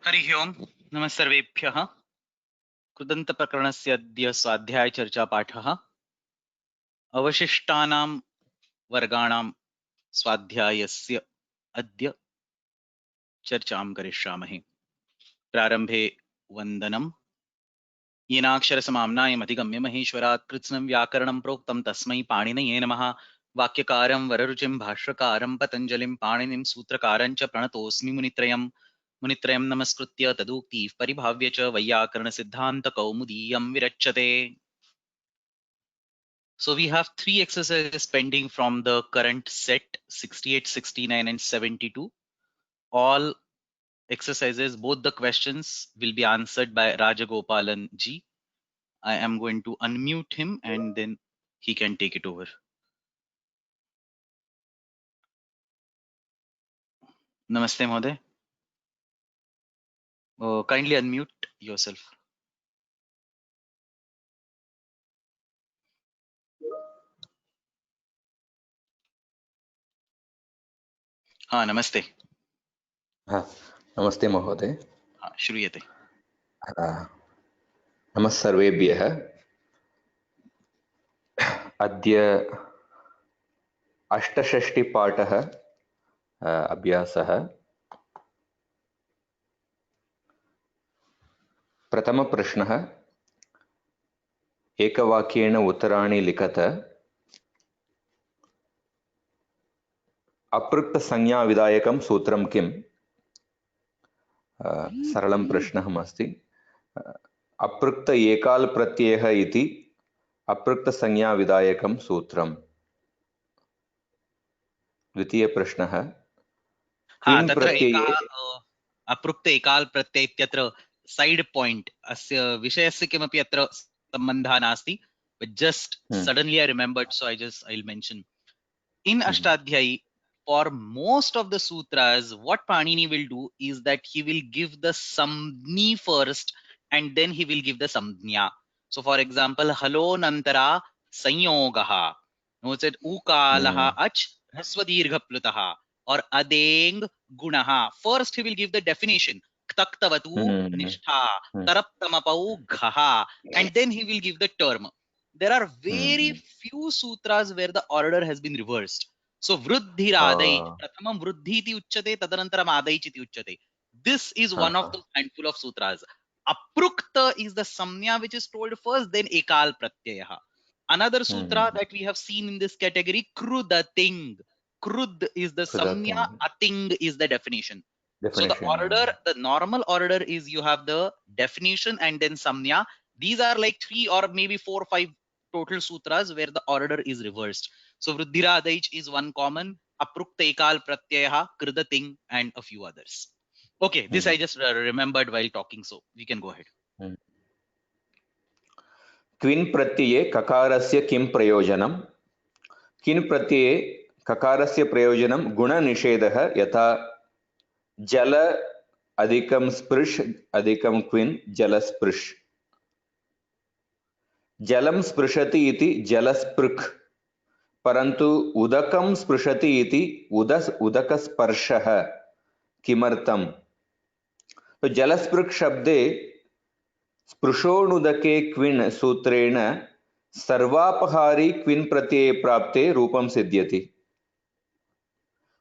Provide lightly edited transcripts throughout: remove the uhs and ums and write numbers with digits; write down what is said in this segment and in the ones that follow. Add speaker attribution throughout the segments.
Speaker 1: हरिः ओम् नमः सर्वेभ्यः। कृदन्तप्रकरणस्य अद्य स्वाध्यायचर्चापाठः। अवशिष्टानां वर्गाणां स्वाध्यायस्य अद्य चर्चां करिष्यामः। प्रारम्भे वन्दनम्। येनाक्षरसमाम्नायम् अधिगम्य महेश्वरात् कृत्स्नं व्याकरणं प्रोक्तं तस्मै पाणिनये नमः। वाक्यकारं वररुचिं भाष्यकारं पतञ्जलिं पाणिनिं सूत्रकारं च प्रणतोऽस्मि मुनित्रयम्। मुनित्रयं नमस्कृत्य तदुक्तिः परिभाव्य च वैयाकरणसिद्धान्तकौमुदीयं विरच्यते। So we have three exercises pending from the current set 68, 69 and 72. All exercises, both the questions will be answered by Rajagopalan ji. I am going to unmute him and then he can take it over. Namaste Mohoday. Kindly unmute yourself. Namaste.
Speaker 2: नमस्ते महोदय।
Speaker 1: श्रूयते।
Speaker 2: नमः सर्वेभ्यः। अद्य अष्टषष्टिपाठः अभ्यासः। प्रथमप्रश्नः, एकवाक्येन उत्तराणि लिखत। अपृक्तसंज्ञाविधायकं सूत्रं किम्? सरलं प्रश्नः अस्ति। अपृक्त एकाल् प्रत्ययः इति अपृक्तसंज्ञाविधायकं सूत्रम्। द्वितीयप्रश्नः, क्विन् प्रत्यये
Speaker 1: अपृक्त एकाल् प्रत्यय इत्यत्र साइड पॉइंट अस्य विषयस्य किमपि अत्र सम्बन्धः नास्ति, but just suddenly I remembered, so I'll mention. In Ashtadhyayi, for most of the sutras, what Panini will do is that he will give the samni first and then he will give the samjna. So for example, halo nantara sanyogaha. No, it said ukalaha ach hasvadirgha plutaha or adeng gunaha. First he will give the definition. Ktaktavatu nishtha taraptamapau ghaha. And then he will give the term. There are very few sutras where the order has been reversed. So vruddhiradai, prathamam vruddhi iti uchyate, tadanantaram adai iti uchyate. This is one of the handful of sutras. Aprukta is the samnya which is told first, then ekal pratyaya. Another sutra that we have seen in this category, krudating. Krud is the samnya, ating is the definition. So the order, the normal order is you have the definition and then samnya. These are like 3 or maybe 4 or 5 total sutras where the order is reversed. So Vruddhiradaich is one common, Aprukta Ekal Pratyaha, Kridating, and a few others. Okay, this I just remembered while talking, so we can go ahead.
Speaker 2: क्विन् प्रत्यये ककारस्य किं प्रयोजनं? किन् प्रत्यये ककारस्य प्रयोजनं गुणनिषेधः, यथा जल अधिकं स्पृश् अधिकं क्विन् जलस्पृश्। जलं स्पृशति इति जलस्पृक्, परन्तु उदकं स्पृशति इति उदकस्पर्शः। किमर्थम्? तो जलस्पृक् शब्दे स्पृशोणुदके क्विन् सूत्रेण सर्वापहारी क्विन् प्रत्यये प्राप्ते रूपं सिद्ध्यति।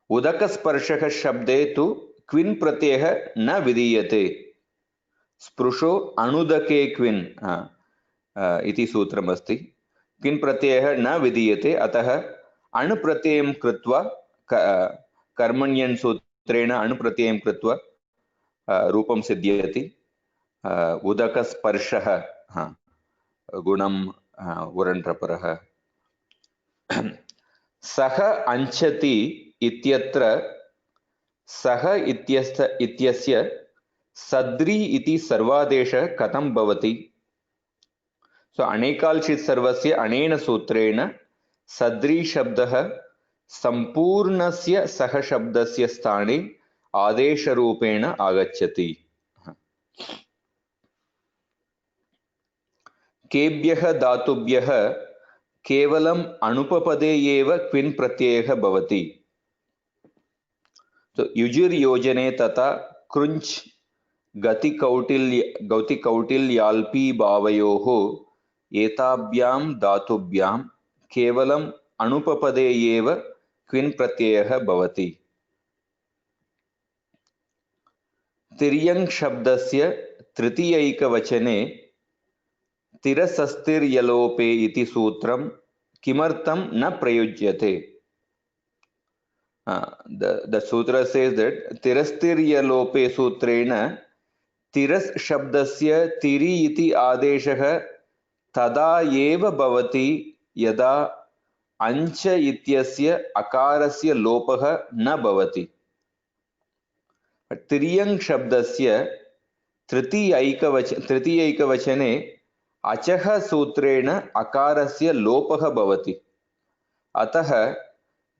Speaker 2: उदकस्पर्शः शब्दे तु क्विन् प्रत्ययः न विधीयते। स्पृशो अणुदके क्विन् इति सूत्रमस्ति। क्विन् प्रत्ययः न विधीयते, अतः अण् प्रत्ययं कृत्वा कर्मण्यन् सूत्रेण अण् प्रत्ययं कृत्वा रूपं सिद्ध्यति। उदकस्पर्शः गुणं उरण्प्रपरः। सः अंचति इत्यत्र सः इत्यस्य सद्री इति सर्वादेशः कथं भवति? सो अनेकाल्चित् सर्वस्य अनेन सूत्रेण सद्री शब्दः सम्पूर्णस्य सः शब्दस्य स्थाने आदेशरूपेण आगच्छति। केभ्यः धातुभ्यः केवलम् अनुपपदे एव क्विन् प्रत्ययः भवति। तो युजिर् योजने तथा कृञ्च गतिकौटिल्याल्पी भावयोः एताभ्यां धातुभ्यां केवलम् अनुपपदे एव क्विन् प्रत्ययः भवति। तिर्यङ् शब्दस्य तृतीयैकवचने तिरसस्तिर्यलोपे इति सूत्रं किमर्थं न प्रयुज्यते? The sutra says that tirastirya-lope sutrena tiras शब्दस्य तिरि इति आदेशः तदा एव भवति यदा अंच इत्यस्य अकारस्य लोपः न भवति। तिर्यङ् शब्दस्य तृतीयैकवचने अचः सूत्रेण अकारस्य लोपः भवति। अतः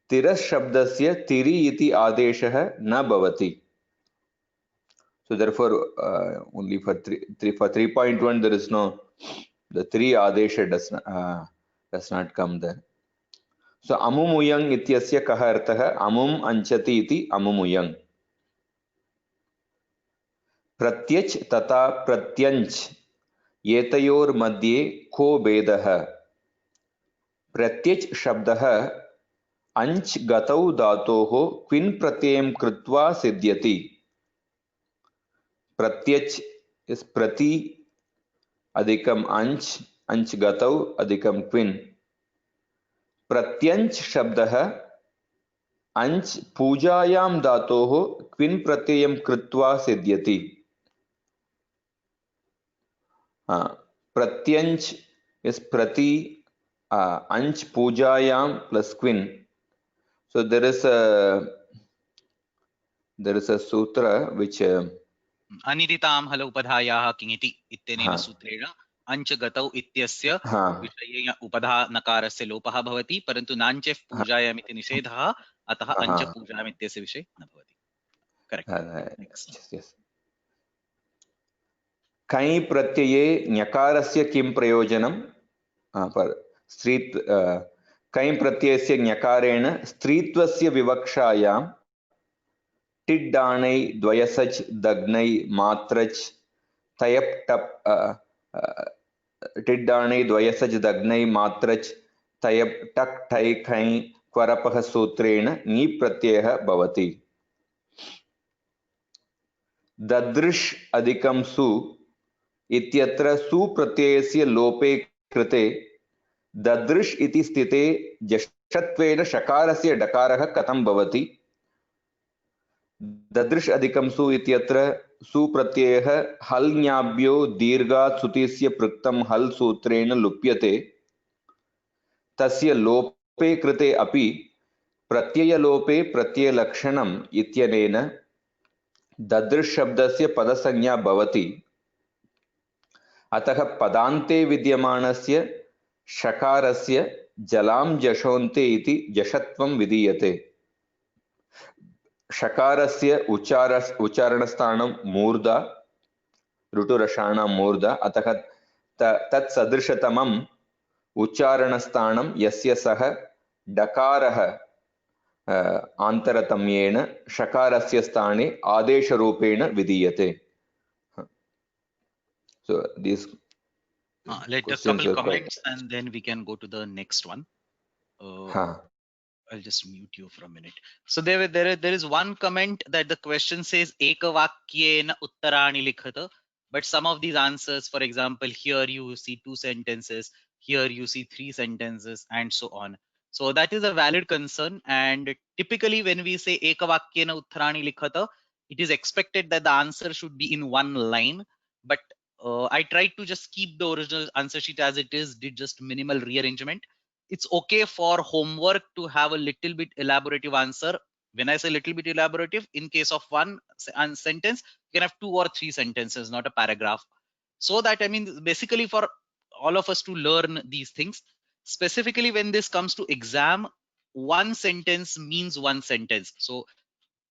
Speaker 2: तिरस् शब्दस्य तिरि इति आदेशः न भवति। So therefore only for 3.1 there is no, the three adesha does not come there. So amumuyang ityasya kah arthah? Amum anchati iti amumuyang. प्रत्यच तथा प्रत्यंच एतयोर मध्ये को भेदः? प्रत्यच शब्दः अंच गतौ धातोः क्विन् प्रत्ययं कृत्वा सिद्ध्यति। प्रत्यच इस प्रति अधिकम अंच गतौ अधिकम क्विन्। प्रत्यंच शब्दः अंच पूजायां धातोः क्विन् प्रत्ययं कृत्वा सिद्ध्यति। प्रत्यंच is prati anch pujayam plus quin. So there is a sutra which
Speaker 1: अनिदितां हल उपधायाः किङिति इत्यनेन सूत्रेण अंच गतौ इत्यस्य विषये उपधा नकारस्य लोपः भवति, परन्तु नाञ्चेफ् पूजायाम् इति निषेधः, अतः अंच पूजायाम् इत्यस्य विषये न भवति। करेक्ट।
Speaker 2: कै प्रत्यये ञकारस्य किं प्रयोजनं? कै प्रत्ययस्य ञकारेण स्त्रीत्वस्य विवक्षायां टिड्डाणै द्वयसच् दग्नै मात्रच् तयप् टप् टिड्डाणै द्वयसच् दग्नै मात्रच् तयप् टक् ठै खै क्वरपः सूत्रेण ङी प्रत्ययः भवति। ददृश् अधिकं सु इत्यत्र सु प्रत्ययस्य लोपे कृते ददृश् इति स्थिते जषत्वेन शकारस्य डकारः कथं भवति? ददृश् अधिकं सु इत्यत्र सु प्रत्ययः हल् ञाभ्यो दीर्घात् सुतिस्य पृक्तं हल् सूत्रेण लुप्यते। तस्य लोपे कृते अपि प्रत्ययलोपे प्रत्ययलक्षणम् इत्यनेन ददृश् शब्दस्य पदसंज्ञा भवति। अतः पदान्ते विद्यमानस्य शकारस्य जलां जशोन्ते इति जषत्वं विधीयते। शकारस्य उच्चारणस्थानं मूर्धा, ऋटुरषाणां मूर्धा, अतः तत्सदृशतमम् उच्चारणस्थानं यस्य सः डकारः आन्तरतम्येन शकारस्य स्थाने आदेशरूपेण विधीयते। So these
Speaker 1: let a couple comments and then we can go to the next one. I'll just mute you for a minute. So there is one comment that the question says ekavakyena uttarani likhata, but some of these answers, for example, here you see 2 sentences, here you see 3 sentences, and so on. So that is a valid concern, and typically when we say ekavakyena uttarani likhata, it is expected that the answer should be in one line, but I tried to just keep the original answer sheet as it is, did just minimal rearrangement. It's okay for homework to have a little bit elaborative answer. When I say little bit elaborative, in case of one sentence, you can have 2 or 3 sentences, not a paragraph. So that, I mean, basically for all of us to learn these things, specifically when this comes to exam, one sentence means one sentence. So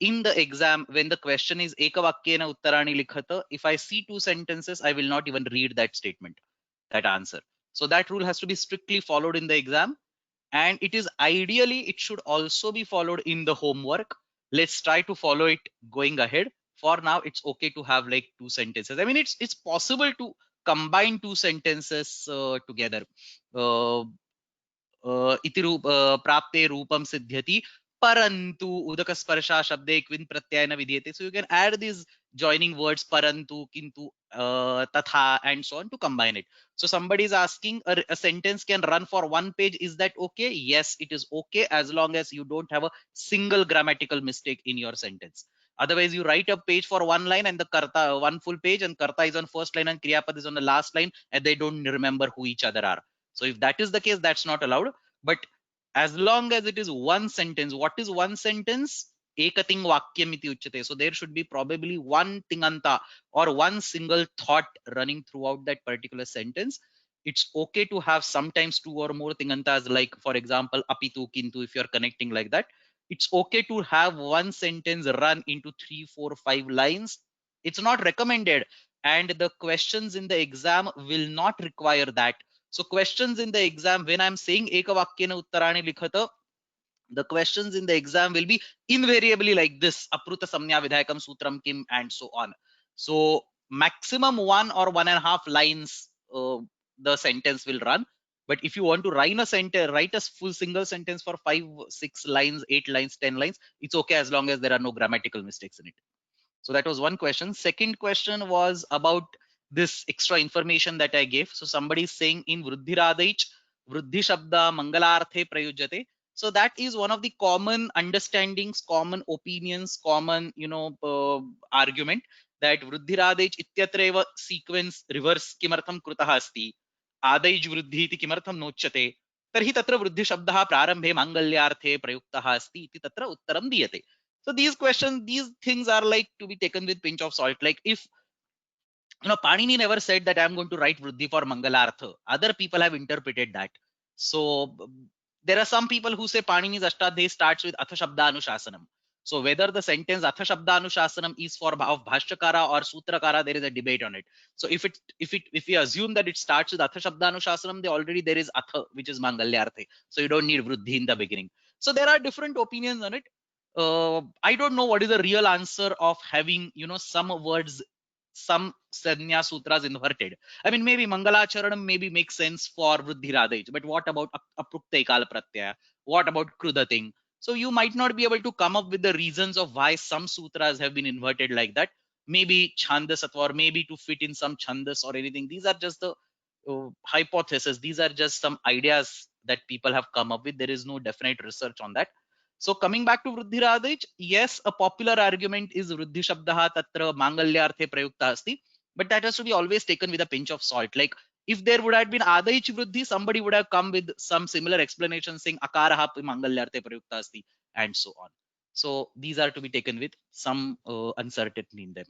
Speaker 1: in the exam, when the question is ekavakyena uttarani likhata, if I see 2 sentences, I will not even read that statement, that answer. So that rule has to be strictly followed in the exam, and it is ideally, it should also be followed in the homework. Let's try to follow it going ahead. for now it's okay to have like two sentences. I mean, it's possible to combine two sentences together. इति प्राप्ते रूपम सिद्ध्यति परंतु उदक स्पर्शा शब्दे Quinn प्रत्यय न विधीयते. So you can add these joining words parantu, kintu, tatha and so on to combine it. So somebody is asking a sentence can run for one page. Is that okay? Yes, it is okay as long as you don't have a single grammatical mistake in your sentence. Otherwise, you write a page for one line and the karta, one full page, and karta is on first line and kriyapad is on the last line, and they don't remember who each other are. So if that is the case, that's not allowed. But as long as it is one sentence, what is one sentence? Ekating vakyam iti uchyate. So there should be probably one tinganta or one single thought running throughout that particular sentence. It's okay to have sometimes two or more tingantas, like for example, apitu, kintu, if you're connecting like that. It's okay to have one sentence run into 3, 4, 5 lines. It's not recommended, and the questions in the exam will not require that. So questions in the exam, when I'm saying ekavakyena uttarani likhata, the questions in the exam will be invariably like this: apruta samnya vidhayakam sutram kim, and so on. So maximum 1 or 1.5 lines the sentence will run. But if you want to write a full single sentence for 5, 6 lines, 8 lines, 10 lines, it's okay as long as there are no grammatical mistakes in it. So that was one question. Second question was about this extra information that I gave. So somebody is saying in Vruddhiradich, Vruddhi Shabda Mangalarthe Prayujyate. So that is one of the common understandings, common opinions, common, argument that Vruddhiradich Ityatreva sequence reverse kimartham krutaha asti. Adaij Vruddhi iti kimartham nochyate. तर्हि तत्र वृद्धि शब्दः प्रारंभे मांगल्यार्थे प्रयुक्तः अस्ति इति तत्र उत्तरं दीयते. So these questions, these things are like to be taken with pinch of salt. Like if Panini never said that I'm going to write Vruddhi for Mangalartha. Other people have interpreted that. So there are some people who say Panini's Ashtadhyayi starts with Atha Shabda Anushasanam. So whether the sentence Atha Shabda Anushasanam is for of Bhashyakara or Sutrakara, there is a debate on it. So if we assume that it starts with Atha Shabda Anushasanam, there is Atha, which is Mangalyarthe. So you don't need Vruddhi in the beginning. So there are different opinions on it. I don't know what is the real answer of having, some words, some Sanya Sutras inverted. I mean, maybe Mangalacharanam maybe makes sense for Vruddhiradej, but what about Aprukta Ekala Pratyaya? What about Krudating? So you might not be able to come up with the reasons of why some sutras have been inverted like that. Maybe Chandasatva, or maybe to fit in some Chandas or anything. These are just the hypotheses. These are just some ideas that people have come up with. There is no definite research on that. So coming back to Vruddhiradej, yes, a popular argument is Vruddhi Shabdaha Tatra Mangalyarthe Prayukta Asti, but that has to be always taken with a pinch of salt. Like if there would have been Adaich Vruddhi, somebody would have come with some similar explanation saying Akaraha Mangalyarthe Prayukta Asti and so on. So these are to be taken with some uncertainty in them.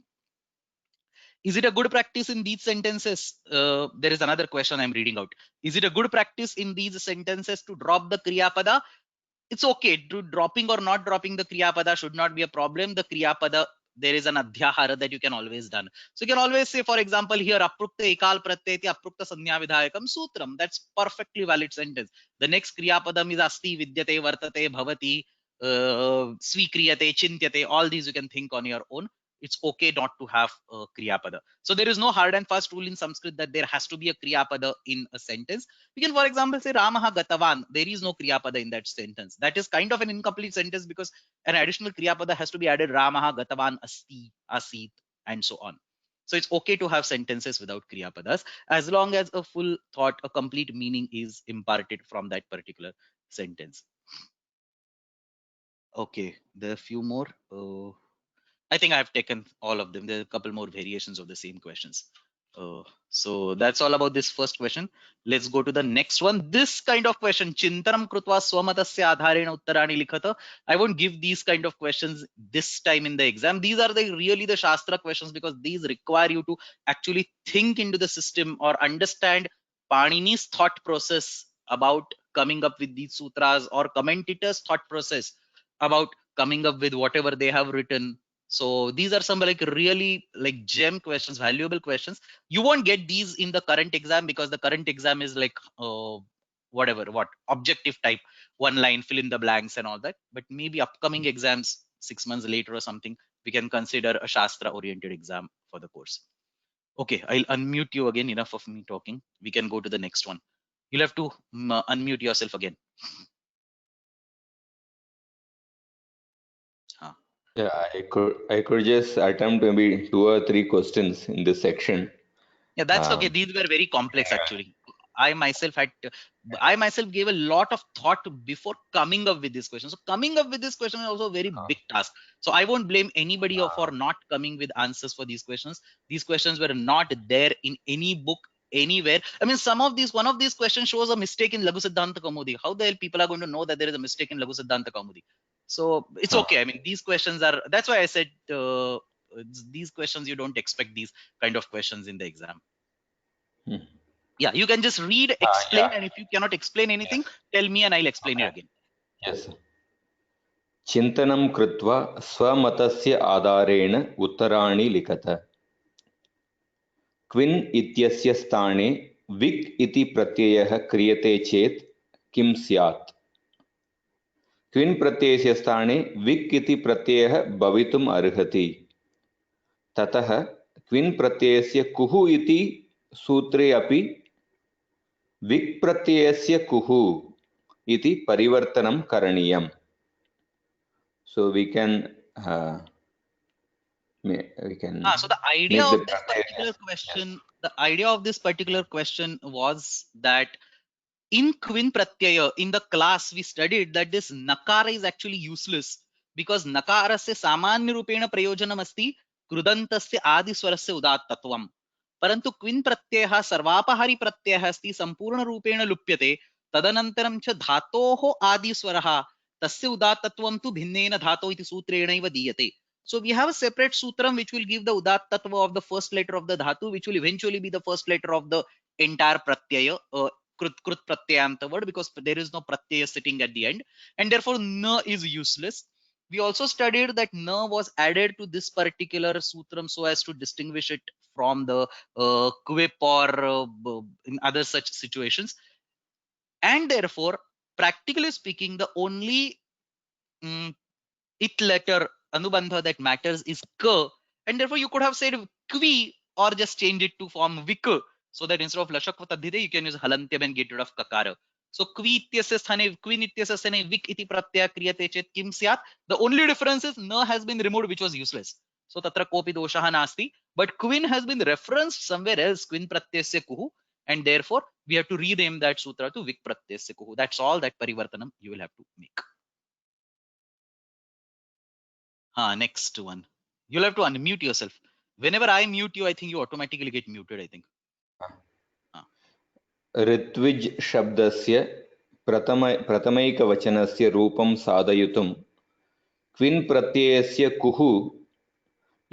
Speaker 1: Is it a good practice in these sentences? There is another question I'm reading out. Is it a good practice in these sentences to drop the Kriya Pada? It's okay. Dropping or not dropping the Kriya Pada should not be a problem. The Kriya Pada, there is an Adhyahara that you can always done. So you can always say, for example, here Aprukta Ekal Pratyeti Aprukta Sanya Vidhayakam Sutram. That's perfectly valid sentence. The next Kriya Padam is Asti Vidyate Vartate Bhavati Svikriyate Chintyate. All these you can think on your own. It's okay not to have a Kriya Pada. So there is no hard and fast rule in Sanskrit that there has to be a Kriya Pada in a sentence. We can, for example, say Ramaha Gatavan. There is no Kriya Pada in that sentence. That is kind of an incomplete sentence because an additional Kriya Pada has to be added. Ramaha Gatavan Asti, Asit, and so on. So it's okay to have sentences without Kriya Padas as long as a full thought, a complete meaning is imparted from that particular sentence. Okay, there are a few more. I think I've taken all of them. There are a couple more variations of the same questions. So that's all about this first question. Let's go to the next one. This kind of question, Chintanam Krutva Swamatasya Adharena Uttarani Likhata. I won't give these kind of questions this time in the exam. These are really the Shastra questions because these require you to actually think into the system or understand Panini's thought process about coming up with these sutras or commentators' thought process about coming up with whatever they have written. So these are some like really like gem questions, valuable questions. You won't get these in the current exam because the current exam is like what objective type, one line, fill in the blanks and all that. But maybe upcoming exams 6 months later or something, we can consider a Shastra oriented exam for the course. Okay, I'll unmute you again. Enough of me talking. We can go to the next one. You'll have to unmute yourself again.
Speaker 2: Yeah, I could just attempt maybe 2 or 3 questions in this section.
Speaker 1: Yeah, that's okay. These were very complex actually. I myself gave a lot of thought before coming up with this question. So coming up with this question is also a very big task. So I won't blame anybody for not coming with answers for these questions. These questions were not there in any book anywhere. I mean, one of these questions shows a mistake in Laghu Siddhanta Kaumudi. How the hell people are going to know that there is a mistake in Laghu Siddhanta Kaumudi? So it's okay. I mean, these questions are, that's why I said these questions, you don't expect these kind of questions in the exam. Yeah, you can just read, explain, and if you cannot explain anything, tell me and I'll explain it again.
Speaker 2: Yes. चिन्तनं कृत्वा स्वमतस्य आधारेण उत्तराणि लिखत. क्विन् इत्यस्य स्थाने wick इति प्रत्ययः क्रियते चेत् किं स्यात्? क्विन् प्रत्ययस्य स्थाने विक् इति प्रत्ययः भवितुम् अर्हति. ततः क्विन् प्रत्ययस्य कुः इति सूत्रे अपि विक् प्रत्ययस्य कुः इति परिवर्तनं करणीयम्. So we can
Speaker 1: so the idea of this particular question, was that in Kvin Pratyaya, in the class we studied that this nakara is actually useless because nakarasya samanya rupena prayojanam asti krudantasya adiswarasya udattatvam. Parantu Kvin Pratyaya sarvapahari Pratyaya asti sampurna rupena lupyate tadanantaram cha dhatoho adiswaraha tasya udattatvam tu bhinnena dhato iti sutrena iva diyate. So we have a separate sutram which will give the udat tattva of the first letter of the dhatu, which will eventually be the first letter of the entire pratyaya, krut pratyayanta word, because there is no pratyaya sitting at the end, and therefore na is useless. We also studied that na was added to this particular sutram so as to distinguish it from the quip or in other such situations, and therefore practically speaking the only it letter anubandha that matters is k, and therefore you could have said kvi or just change it to form vik, so that instead of lashakva tadhite you can use halantyam and get rid of kakara. So kvi ityasya sthane kvin ityasya sthane vik iti pratyaya kriyate chet kim syat. The only difference is na has been removed, which was useless. So tatra kopi doshaha nasti, but kvin has been referenced somewhere else, kvin pratyasya kuhu, and therefore we have to rename that sutra to vik pratyasya kuhu. That's all that parivartanam you will have to make. Next one. You'll have to unmute yourself. Whenever I mute you, I think you automatically get muted, I think.
Speaker 2: ऋत्विज् शब्दस्य प्रथमैकवचनस्य रूपं साधयितुं क्विन् प्रत्ययस्य कुः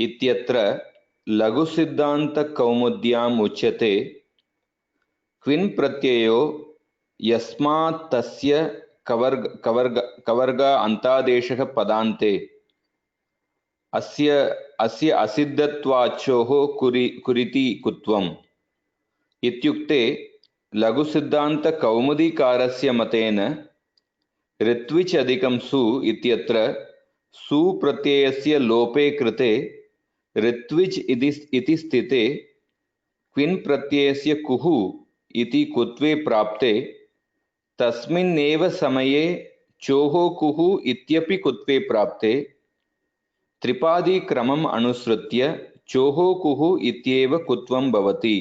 Speaker 2: इत्यत्र लघुसिद्धान्तकौमुद्याम् उच्यते. क्विन् प्रत्ययो यस्मात् तस्य कवर्ग अन्तादेशः पदान्ते अस्य असिद्धत्वाच्योः कुरिति कुत्वम् इत्युक्ते लघुसिद्धान्तकौमुदीकारस्य मतेन ऋत्विच् अधिकं सु इत्यत्र सु प्रत्ययस्य लोपे कृते ऋत्विज् इति स्थिते क्विन् प्रत्ययस्य कुः इति कुत्वे प्राप्ते तस्मिन्नेव समये चोः कुः इत्यपि कुत्वे प्राप्ते त्रिपादीक्रमम् अनुसृत्य चोः कुः इत्येव कुत्वं भवति,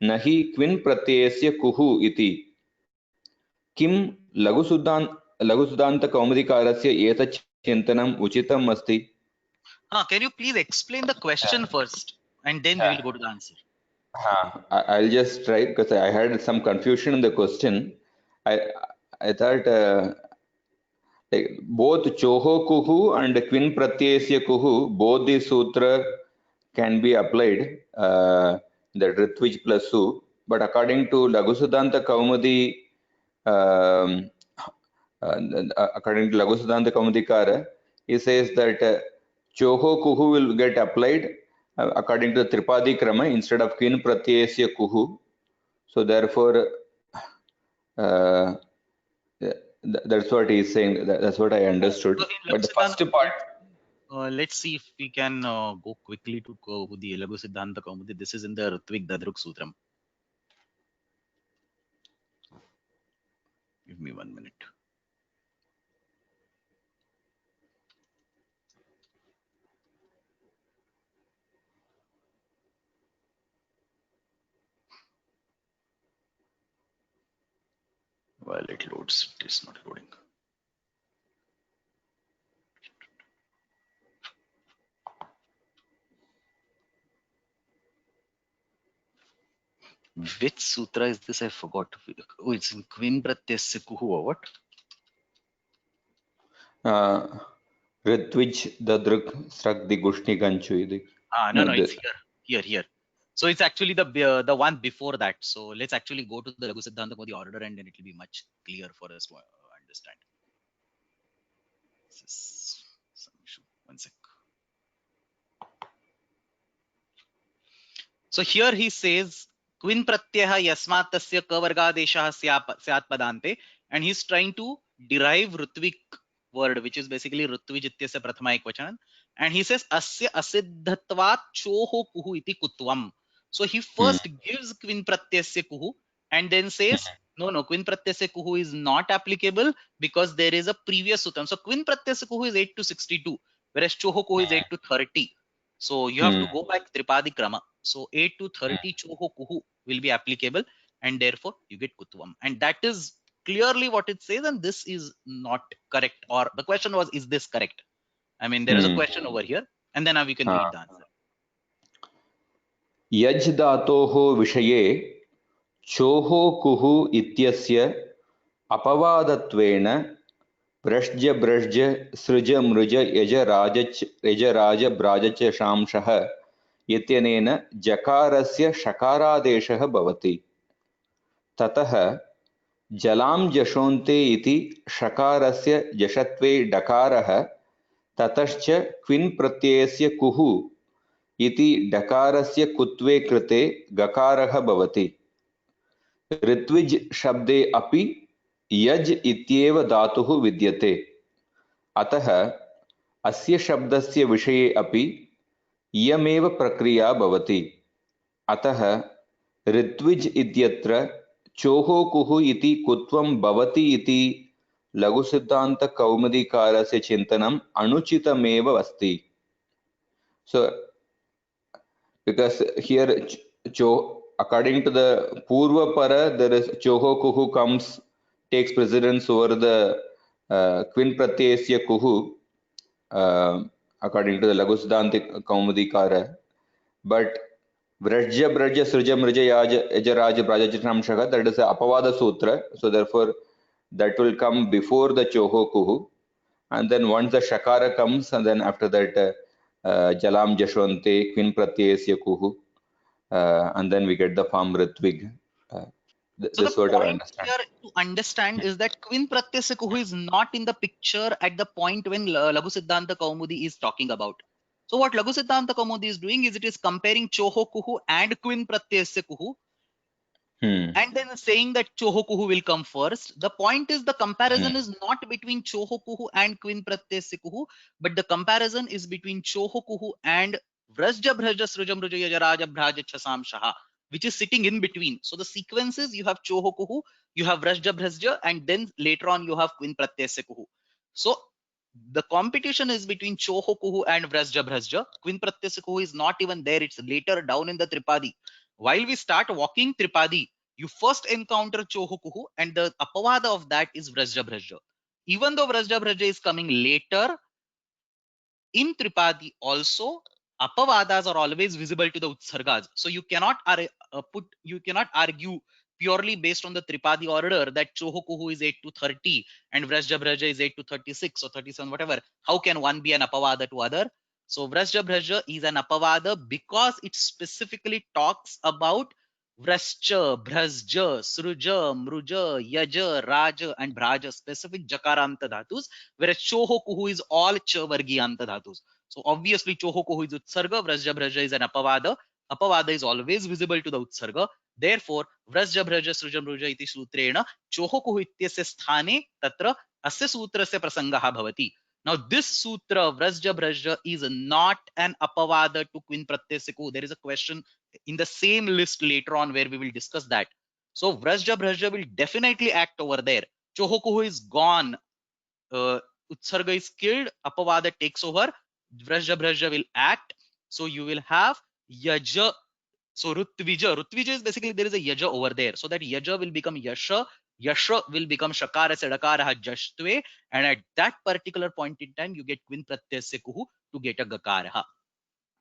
Speaker 2: न हि क्विन् प्रत्ययस्य कुः इति. किं लघुसिद्धान्तकौमुदीकारस्य एतत् चिन्तनम् उचितम् अस्ति?
Speaker 1: Can you please explain the question first and then we will go to the answer?
Speaker 2: I'll just try because I had some confusion in the question. I thought like both choho kuhu and kvin pratyayasya kuhu, both the sutra can be applied, the Ritvij plus su, but according to Laghusiddhanta Kaumudi, according to Laghusiddhanta Kaumudikara, he says that choho kuhu will get applied according to the Tripadi Krama instead of kvin pratyayasya kuhu. So therefore, that's what he's saying. That's what I understood. But the first part,
Speaker 1: Let's see if we can go quickly to the Lagu Siddhanta Kaumudi. This is in the Ritvik Dadruk Sutram. Give me 1 minute. While it loads, it is not loading. Which sutra is this? I forgot. Oh, it's in Queen Pratyasya Kuhu or what?
Speaker 2: Ritvij Dadruk Srakdi Gushni Ganchu idi.
Speaker 1: No, it's here. So it's actually the one before that. So let's actually go to the Lagu Siddhanta Kaumudi order, and then it will be much clearer for us to understand. This is some issue. 1 sec. So here he says Quin Pratyaha Yasmat Tasya Kavargadeshah Syat Padante, and he's trying to derive Rutvik word, which is basically Rutvij Ityasya Prathama Ekvachan, and he says Asya Asiddhatvat Choho Kuhu iti Kutvam. So he first gives Quin Pratyasya Kuhu and then says no, Quin Pratyasya Kuhu is not applicable because there is a previous sutram. So Quin Pratyasya Kuhu is 8 to 62, whereas Choho Kuhu is 8 to 30. So you have to go back Tripadi Krama. So 8 to 30 Choho Kuhu will be applicable, and therefore you get Kutvam. And that is clearly what it says, and this is not correct. Or the question was, is this correct? I mean, there is a question over here, and then now we can read the answer.
Speaker 2: Yaj dhatoho vishaye choho kuhu ityasya apavadattvena vrashja brashja sruja mruja yaja raja brajacha shamshah इत्यनेन जकारस्य शकारादेशः भवति ततः जलां जशोन्ते इति शकारस्य जषत्वे डकारः ततश्च क्विन् प्रत्ययस्य कुः इति डकारस्य कुत्वे कृते गकारः भवति ऋत्विज् शब्दे अपि यज् इत्येव धातुः विद्यते अतः अस्य शब्दस्य विषये अपि इयमेव प्रक्रिया भवति अतः ऋत्विज् इत्यत्र चोहो कुः इति कुत्वं भवति इति लघुसिद्धान्तकौमुदीकारस्य चिन्तनम् अनुचितमेव अस्ति. So because here according to the Purva Para, there is choho kuhu takes precedence over the Quin Pratyasya kuhu according to the Laghusiddhanta Kaumudikara, but Vrajya Brajya Sruja Mrija Yaja Raja Brajachanamshaka, that is the Apavada Sutra, so therefore that will come before the Choho Kuhu, and then once the Shakara comes, and then after that Jalam Jashwante, Quin Pratyasya Kuhu, and then we get the form Ritvig.
Speaker 1: So the point here to understand is that Quin Pratyasya Kuhu is not in the picture at the point when Laghu Siddhanta Kaumudi is talking about. So what Laghu Siddhanta Kaumudi is doing is it is comparing Choho Kuhu and Quin Pratyasya Kuhu, and then saying that Choho Kuhu will come first. The point is the comparison is not between Choho Kuhu and Quin Pratyasya Kuhu, but the comparison is between Choho Kuhu and Vrajja Bhrajya Srujam Ruja Yajaraja Bhraja Chasam Shaha, which is sitting in between. So the sequences, you have Choho Kuhu, you have Vrajja Bhrajya, and then later on you have Quin Pratyasya Kuhu. So the competition is between Choho Kuhu and Vrajja Bhrajya. Quin Pratyasya Kuhu is not even there. It's later down in the Tripadi. While we start walking Tripadi, you first encounter Choho Kuhu, and the apavada of that is Vrajja Bhrajya. Even though Vrajja Bhrajya is coming later, in Tripadi also, apavadas are always visible to the utsargas. So you cannot argue purely based on the Tripadi order that Choho Kuhu is 8 to 30 and Vrajja Bhrajya is 8 to 36 or 37, whatever. How can one be an apavada to other? So Vrajja Bhrajya is an apavada because it specifically talks about Vrascha, Bhrasja, Sruja, Mruja, Yaja, Raja, and Bhraja, specific Jakaranta dhatus, whereas Choho Kuhu is all Chavargiyanta dhatus. So obviously Choho Kuhu is Utsarga, Vrasja Bhrajya is an apavada. Apavada is always visible to the Utsarga. Therefore, Vrasja Bhrajya Srujam Ruja iti sutrena Choho Kuhu ityasya sthane tatra asya sutrasya prasangaha bhavati. Now this sutra vrajja bhrajya is not an apavada to quin pratyaya kuhu. There is a question in the same list later on where we will discuss that. So vrajja bhrajya will definitely act over there. Choho kuhu is gone. Utsarga is killed. Apavada takes over. Vrajya bhrajya will act. So you will have yaja. So rutvija. Rutvija is basically there is a yaja over there. So that yaja will become yasha. Yasha will become shakara sedakara jashtve. And at that particular point in time, you get quin pratyasya kuhu to get a gakara.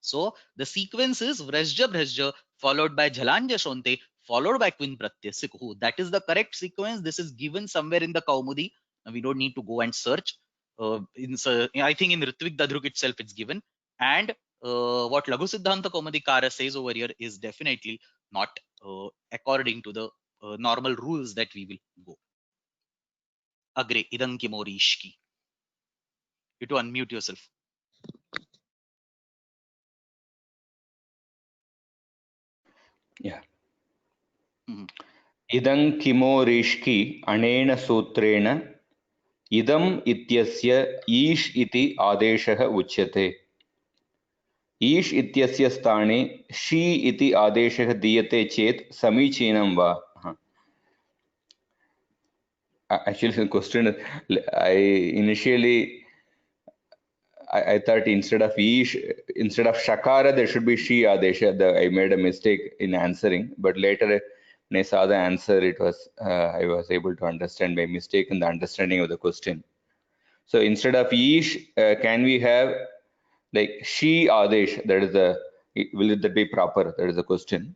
Speaker 1: So the sequence is vrajja bhrajya followed by jhalanja shonte followed by quin pratyasya kuhu. That is the correct sequence. This is given somewhere in the Kaumudi. We don't need to go and search. I think in Ritvik Dadruk itself it's given. And what Laghu Siddhanta Kaumadikara says over here is definitely not according to the normal rules that we will go. Agre idam kimorishki. You to unmute yourself.
Speaker 2: Yeah. Idam kimorishki anena sutrena idam ityasya ish iti adeshah uchyate. ईश इत्यस्य स्थाने she इति आदेशः दीयते चेत् समीचीनं वा? Actually, the question, I thought instead of ish, instead of shakara, there should be she adesha. I made a mistake in answering, but later when I saw the answer, it was I was able to understand my mistake in the understanding of the question. So instead of ish, can we have like she adesh? That is the, will that be proper? That is the question.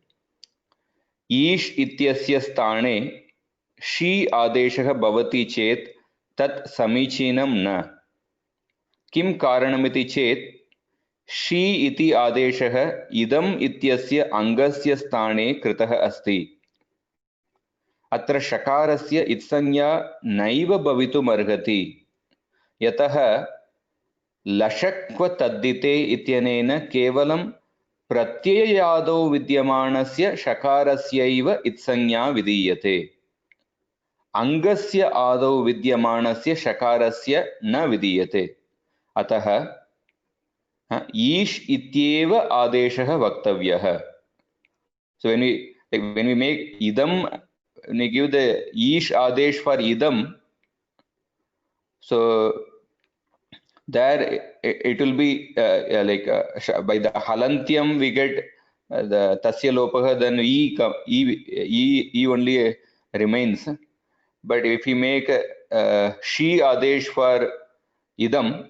Speaker 2: Ish ityasya sthane she adeshah bhavati chet tat samichinam na. किम कारणमिति चेत् she इति आदेशः इदम् इत्यस्य अङ्गस्य स्थाने कृतः अस्ति. अत्र शकारस्य इत्संज्ञा नैव भवितुमर्हति, यतः लशक्व तद्धिते इत्यनेन केवलं प्रत्ययादौ विद्यमानस्य शकारस्यैव इत्संज्ञा विधीयते. अङ्गस्य आदौ विद्यमानस्य शकारस्य न विधीयते. अतः ईश इत्येव आदेशः वक्तव्यः. So when we make idam, when we give the ish adesh for idam, so there it will be by the halantyam we get the tasya lopah, then e only remains. But if we make she adesh for idam,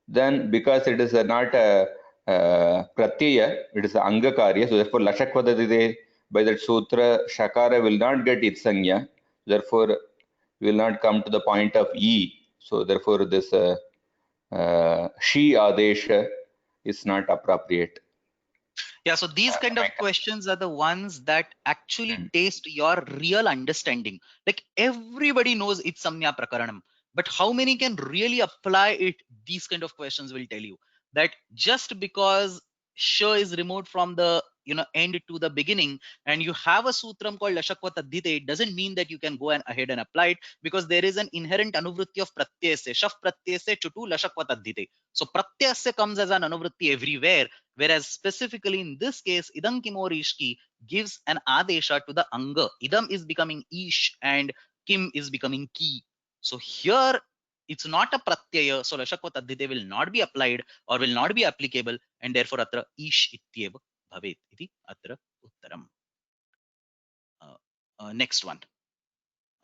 Speaker 2: then because it is not a pratyaya, it is angakarya, so therefore lashakvadadite, by that sutra shakara will not get its sanya, therefore we will not come to the point of e. So therefore this she adesha is not appropriate.
Speaker 1: Yeah, so these kind of questions are the ones that actually taste your real understanding. Like everybody knows it's samnya prakaranam, but how many can really apply it? These kind of questions will tell you that just because sh is removed from the end to the beginning, and you have a sutram called lashakva taddhite, it doesn't mean that you can go ahead and apply it, because there is an inherent anuvritti of pratyase, shaf pratyase chutu lashakva taddhite. So pratyase comes as an anuvritti everywhere, whereas specifically in this case idam kimorishki gives an adesha to the anga. Idam is becoming ish and kim is becoming ki. So here it's not a pratyaya, so lashakva taddhite will not be applied or will not be applicable, and therefore atra ish ityeva bhavet iti atra uttaram. Next one,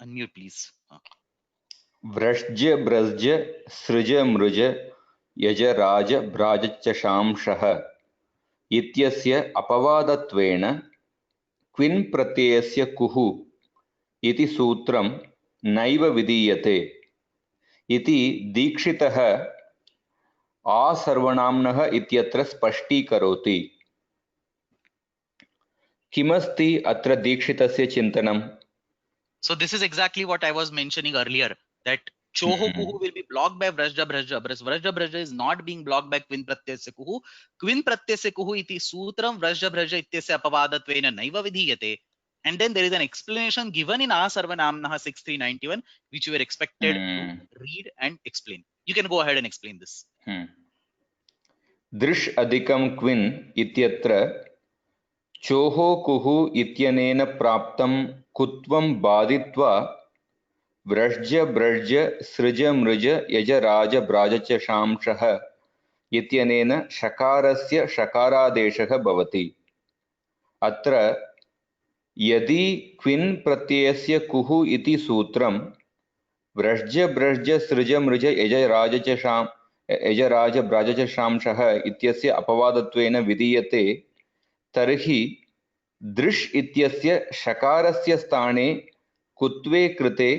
Speaker 1: unmute please.
Speaker 2: व्रज्य ब्रज्य सृज मृज यज राज भ्राज शांशः इत्यस्य अपवादत्वेन क्विन् प्रत्ययस्य कुः इति सूत्रं नैव विधीयते इति दीक्षितः आसर्वनाम्नः इत्यत्र स्पष्टीकरोति. किमस्ति अत्र दीक्षितस्य चिन्तनम्?
Speaker 1: So this is exactly what I was mentioning earlier, that choho kuhu will be blocked by vrajja bhrajya. Vrajja bhrajya is not being blocked by quin pratyasya kuhu. Quin pratyasya kuhu iti sutram vrajja bhrajya ityasya apavadattvena naiva vidhiyate. and then there is an explanation given in Sarvanamnaha 6391, which you were expected to read and explain. You can go ahead and explain this.
Speaker 2: दृश् अधिकं क्विन् इत्यत्र चोः कुः इत्यनेन प्राप्तं कुत्वं बाधित्वा व्रज्ज ब्रज्ज सृज मृज यज राज bras च शांशः इत्यनेन शकारस्य शकारादेशः भवति। अत्र यदि क्विन् प्रत्ययस्य कुः इति सूत्रं व्रज्ज ब्रज्ज सृज मृज यज राज ब्राज च शांशः इत्यस्य अपवादत्वेन विधीयते तर्हि दृश् इत्यस्य शकारस्य स्थाने कुत्वे कृते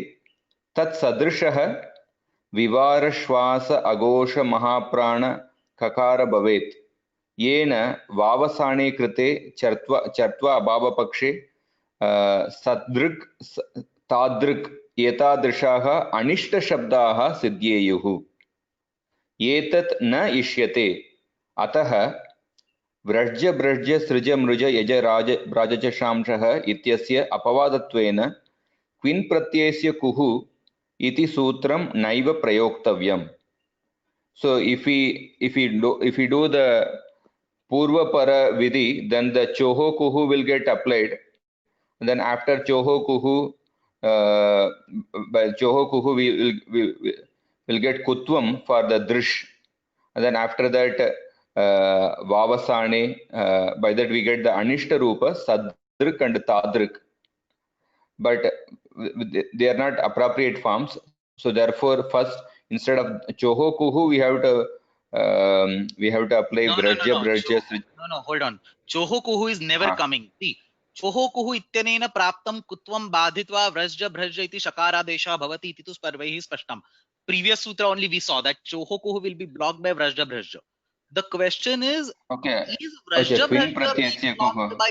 Speaker 2: तत्सदृशः विवारश्वास अघोष महाप्राण ककार भवेत्, येन वावसाने कृते चर्त्वा अभावपक्षे सदृक् तादृक् एतादृशाः अनिष्टशब्दाः सिद्ध्येयुः। एतत् न इष्यते। अतः व्रज्ज ब्रज्ज सृज मृज यज राज ब्राज च शांशः इत्यस्य अपवादत्वेन क्विन् प्रत्ययस्य कुः इति सूत्रं नैव प्रयोक्तव्यम्। So if we do the purva para vidhi, then the choho kuhu will get applied. And then after choho kuhu, by choho kuhu we will get kutvam for the drish. And then after that vavasane, by that we get the anishta rupa sadrik and tadrik. But they are not appropriate forms, so therefore first instead of choho kuhu we have to apply brajya brajya.
Speaker 1: No, hold on. Choho kuhu is never coming. See, choho kuhu ityanena praptam kutvam badhitva vrajya brajya iti shakaradesha bhavati iti tu sparvaihi spashtam. Previous sutra only we saw that choho kuhu will be blocked by vrajya brajya. The question is, is vrajya brajya being blocked by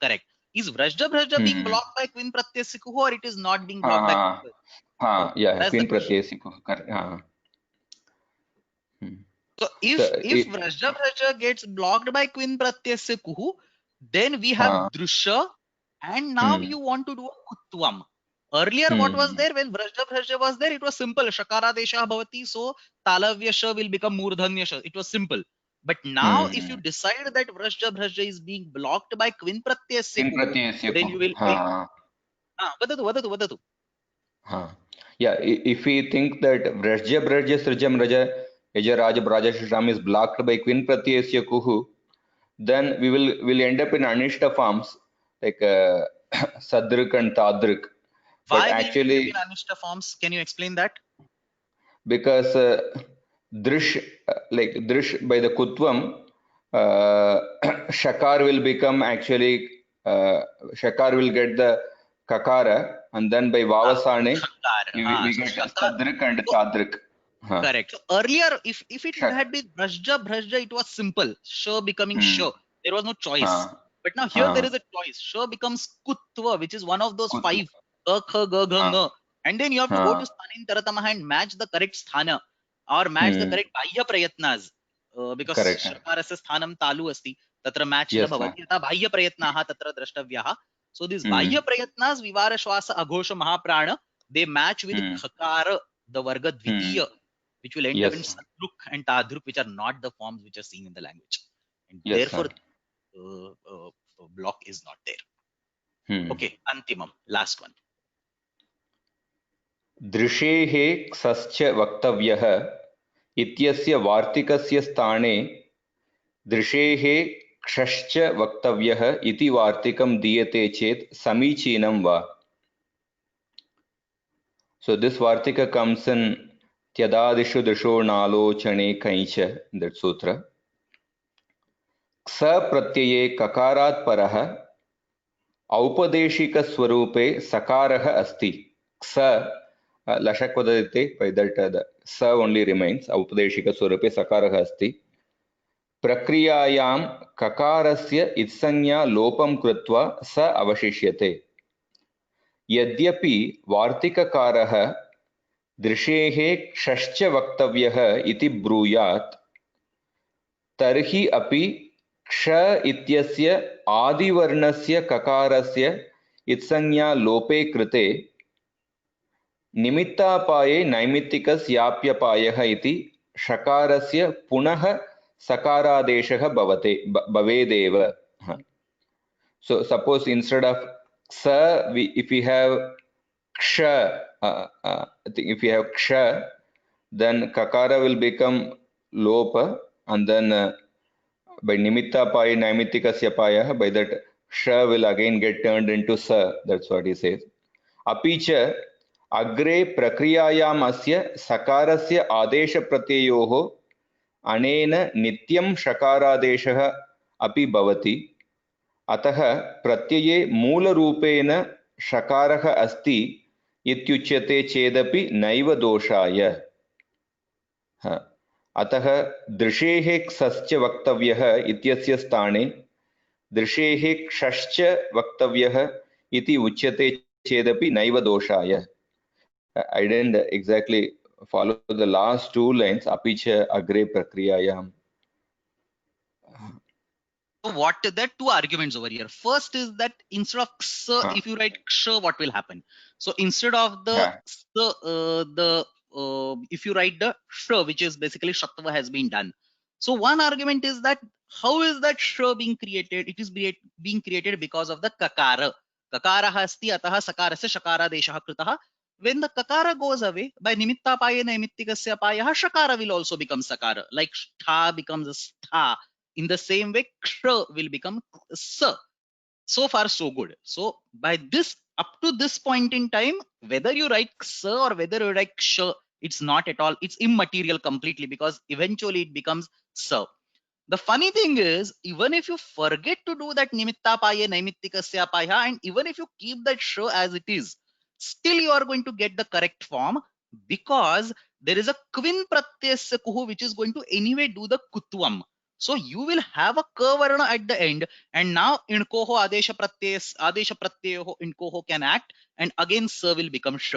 Speaker 1: correct? Is vrajya brajya being blocked by quin pratyasya kuhu, or it is not being blocked by
Speaker 2: yeah, quin pratyasya kuhu, correct.
Speaker 1: So if vrajya brajya gets blocked by quin pratyasya kuhu, then we have drusha, and now you want to do a kutvam. Earlier what was there when vrajya brajya was there? It was simple, shakara desha bhavati, so talavya sha will become murdhanya sha. It was simple. But now if you decide that vrajya brajya is being blocked by quin pratyasya kuhu, then you will vadatu.
Speaker 2: Yeah, if we think that vrajya brajya srija mraja yaja raja braja sham is blocked by quin pratyasya kuhu, then we will end up in anishta forms like sadrik and tadrik.
Speaker 1: Why actually in anishta forms? Can you explain that?
Speaker 2: Because drish, like drish by the kutvam, shakar will become actually shakar will get the kakara, and then by vavasane we get sadrik and tadrik.
Speaker 1: Correct. So earlier, if it had been brajja, it was simple. Sha becoming sha. There was no choice. But now here there is a choice. Sha becomes kutva, which is one of those five. Ka, kha, ga, gha, nga. And then you have to go to Sthanin Taratamaha and match the correct sthana or match the correct bahya prayatnas. Because shakarasya sthanam talu asti. Tatra match na bhavati. Bahya prayatnaha tatra drashtavyaha. So these bahya prayatnas, vivara shwasa aghosha mahaprana, they match with khakara, the varga dvitiya, which will end up in sadruk and tadruk, which are not the forms which are seen in the language. And therefore, block is not there. Okay, antimam, last one.
Speaker 2: दृशेः क्षश्च वक्तव्यः इत्यस्य वार्तिकस्य स्थाने दृशेः क्षश्च वक्तव्यः इति वार्तिकं दीयते चेत् समीचीनं वा? So this vartika comes in tyadadishu drisho nalochane kaincha, that sutra. Ksa pratyaye kakarat paraha aupadeshika swarupe sakaraha asti. Ksa lashak vadadite, by that the sa only remains. Aupadeshika swarupe sakaraha asti. Prakriyayam kakarasya itsanya lopam krutva sa avashishyate. यद्यपि वार्तिककारः दृशेः क्षश्च वक्तव्यः इति ब्रूयात्, तर्हि अपि क्ष इत्यस्य आदिवर्णस्य ककारस्य इत्संज्ञा लोपे कृते निमित्तापाये नैमित्तिकस्याप्यपायः इति षकारस्य पुनः सकारादेशः भवेदेव. So suppose instead of ksa, if we have ksha, if we have ksha, then kakara will become lopa, and then by nimitta paya naimittikasya paya, by that ksha will again get turned into sa. That's what he says. Apicha agre prakriyayam asya sakarasya adesha pratyayoho anena nityam shakaradeshah api bhavati. अतः प्रत्यये मूलरूपेण षकारः अस्ति इत्युच्यते चेदपि नैव दोषाय. अतः दृशेः क्षश्च वक्तव्यः इत्यस्य स्थाने दृशेः क्षश्च वक्तव्यः इति उच्यते चेदपि नैव दोषाय. I didn't exactly follow the last two lines. अपि च अग्रे प्रक्रियायाम्.
Speaker 1: So what there are two arguments over here. First is that instead of ksa, if you write ksha, what will happen? So instead of the if you write the sh, which is basically shatva has been done. So one argument is that how is that sh being created? It is being created because of the kakara. Kakara hasti ataha sakarasya shakara deshah kritaha. When the kakara goes away, by nimitta paya naimittikasya payah, shakara will also become sakara. Like stha becomes a stha. In the same way, ksha will become sa. So far, so good. So by this, up to this point in time, whether you write ksa or whether you write ksha, it's not at all, it's immaterial completely, because eventually it becomes sa. The funny thing is, even if you forget to do that nimitta paya naimittikasya paya, and even if you keep that sh as it is, still you are going to get the correct form, because there is a kvin pratyasya kuhu which is going to anyway do the kutvam. So you will have a ka varna at the end, and now inkoho adesha pratyayoho inkoho can act, and again sa will become sh.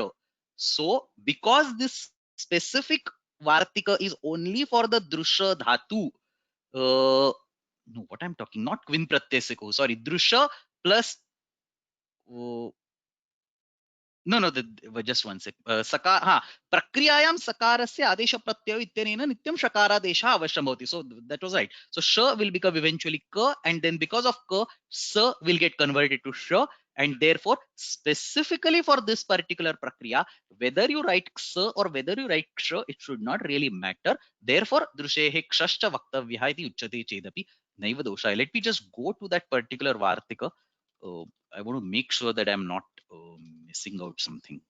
Speaker 1: So because this specific vartika is only for the drusha dhatu, no, what I'm talking, not kvin pratyasya, sorry, drusha plus no, just one sec. Prakriyayam sakarasya adesha pratyayo ityanena nityam shakaradesha avashyam bhavati. So that was right. So sh will become eventually ka, and then because of ka, sa will get converted to sh, and therefore specifically for this particular prakriya, whether you write ksa or whether you write ksha, it should not really matter. Therefore drushehe kshascha vaktavyaha iti uchyate chedapi naiva dosha. Let me just go to that particular vartika. I want to make sure that I'm not missing out something.